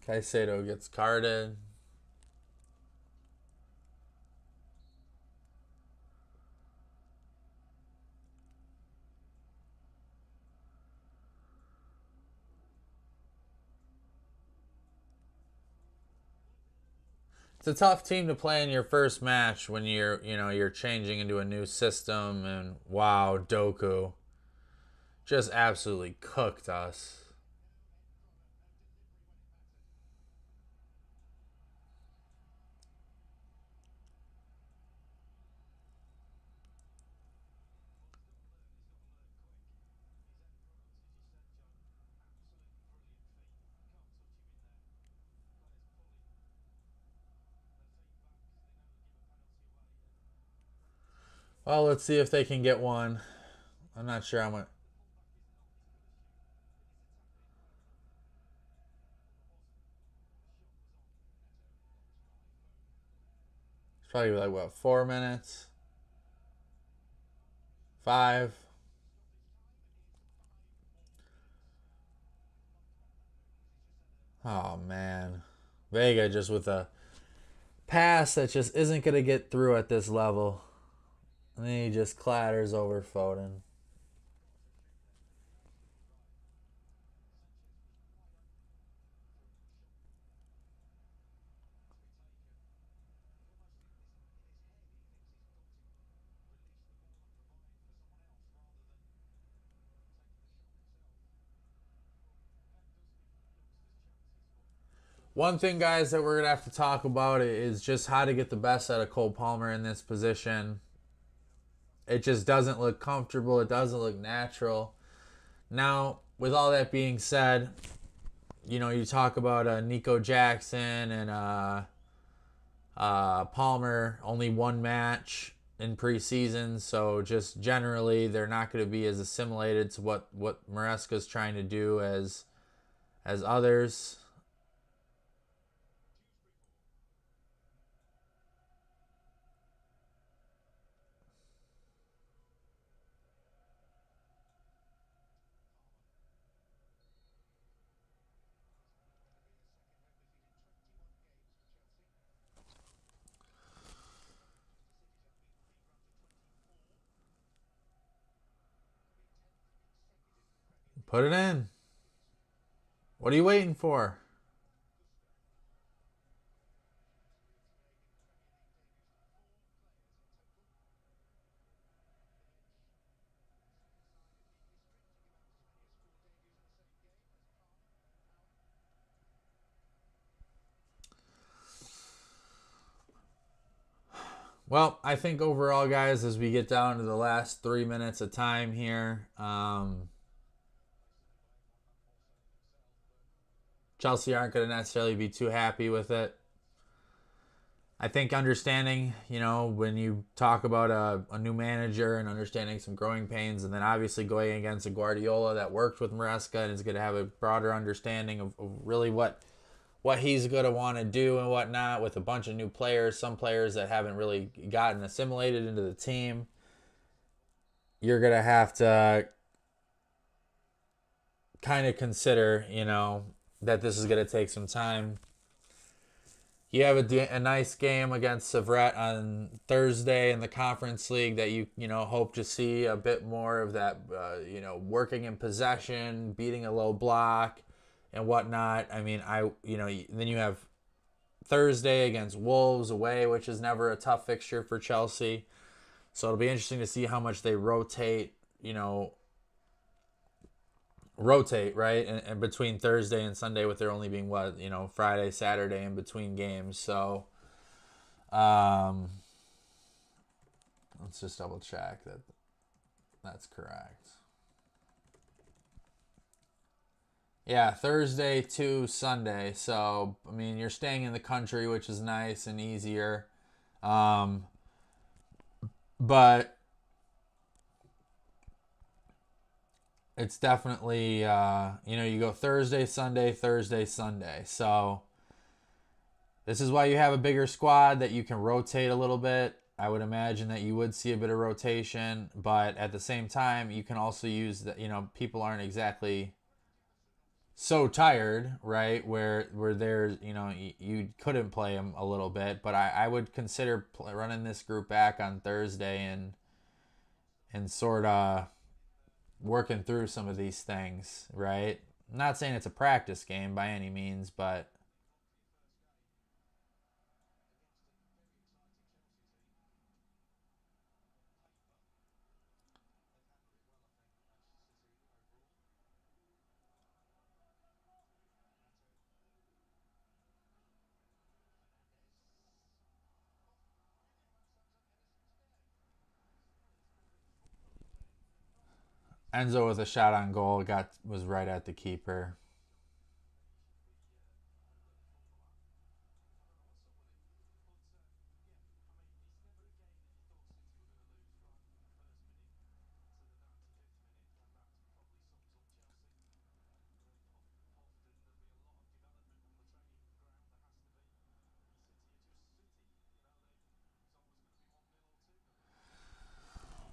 Caicedo gets carded. It's a tough team to play in your first match when you're changing into a new system, and wow, Doku just absolutely cooked us. Well, let's see if they can get one. I'm not sure how much. It's probably like, what, 4 minutes? Five? Oh, man. Vega just with a pass that just isn't going to get through at this level. And then he just clatters over Foden. One thing, guys, that we're going to have to talk about is just how to get the best out of Cole Palmer in this position. It just doesn't look comfortable. It doesn't look natural. Now, with all that being said, you talk about Nico Jackson and Palmer, only one match in preseason, so just generally they're not going to be as assimilated to what Maresca's trying to do as others. Put it in. What are you waiting for? Well, I think overall, guys, as we get down to the last 3 minutes of time here, Chelsea aren't going to necessarily be too happy with it. I think understanding, when you talk about a new manager and understanding some growing pains, and then obviously going against a Guardiola that worked with Maresca and is going to have a broader understanding of really what he's going to want to do and whatnot with a bunch of new players, some players that haven't really gotten assimilated into the team. You're going to have to kind of consider, that this is going to take some time. You have a nice game against Sevret on Thursday in the Conference League that you hope to see a bit more of that, working in possession, beating a low block, and whatnot. I mean, then you have Thursday against Wolves away, which is never a tough fixture for Chelsea. So it'll be interesting to see how much they rotate, right, and between Thursday and Sunday, with there only being Friday, Saturday in between games. So let's just double check that that's correct. Yeah, Thursday to Sunday. So I mean, you're staying in the country, which is nice and easier. But it's definitely you go Thursday, Sunday, Thursday, Sunday. So this is why you have a bigger squad that you can rotate a little bit. I would imagine that you would see a bit of rotation, but at the same time, you can also use that. People aren't exactly so tired, right? Where there's you couldn't play them a little bit, but I would consider running this group back on Thursday and sort of working through some of these things, right? I'm not saying it's a practice game by any means, but Enzo with a shot on goal was right at the keeper.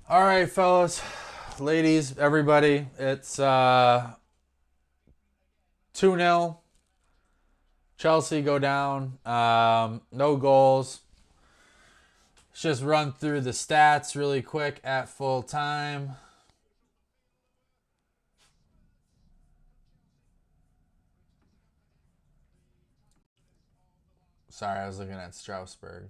All right, fellas, ladies, everybody. It's 2-0. Chelsea go down. No goals. Let's just run through the stats really quick at full time. Sorry, I was looking at Strasbourg.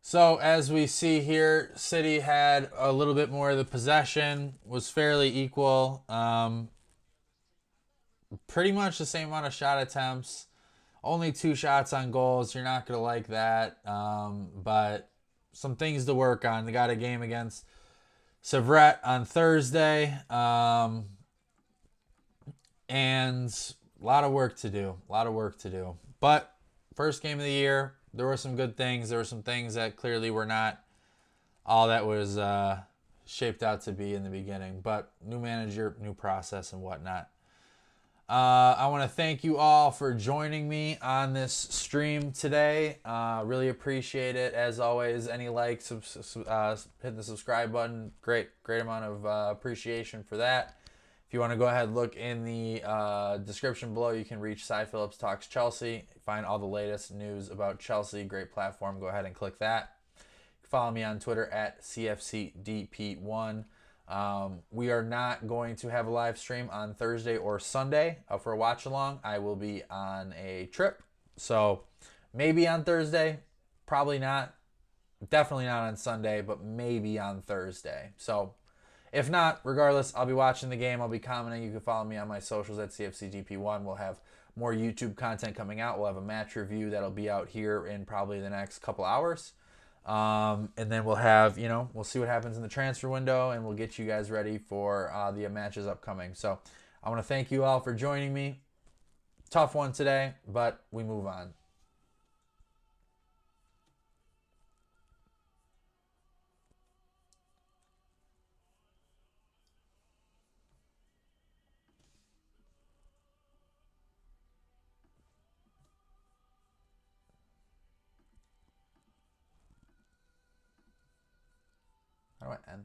So as we see here, City had a little bit more of the possession, was fairly equal. Pretty much the same amount of shot attempts. Only 2 shots on goals. You're not going to like that. But some things to work on. They got a game against Sevret on Thursday. And a lot of work to do. A lot of work to do. But first game of the year, there were some good things. There were some things that clearly were not all that was shaped out to be in the beginning. But new manager, new process, and whatnot. I want to thank you all for joining me on this stream today. Really appreciate it. As always, any likes, hit the subscribe button. Great amount of appreciation for that. If you want to go ahead and look in the description below, you can reach Cy Phillips Talks Chelsea. Find all the latest news about Chelsea. Great platform. Go ahead and click that. Follow me on Twitter at CFCDP1. We are not going to have a live stream on Thursday or Sunday for a watch along. I will be on a trip. So maybe on Thursday, probably not. Definitely not on Sunday, but maybe on Thursday. So if not, regardless, I'll be watching the game. I'll be commenting. You can follow me on my socials at CFCDP1. We'll have more YouTube content coming out. We'll have a match review that'll be out here in probably the next couple hours. And then we'll have, we'll see what happens in the transfer window, and we'll get you guys ready for the matches upcoming. So I want to thank you all for joining me. Tough one today, but we move on. How do I end?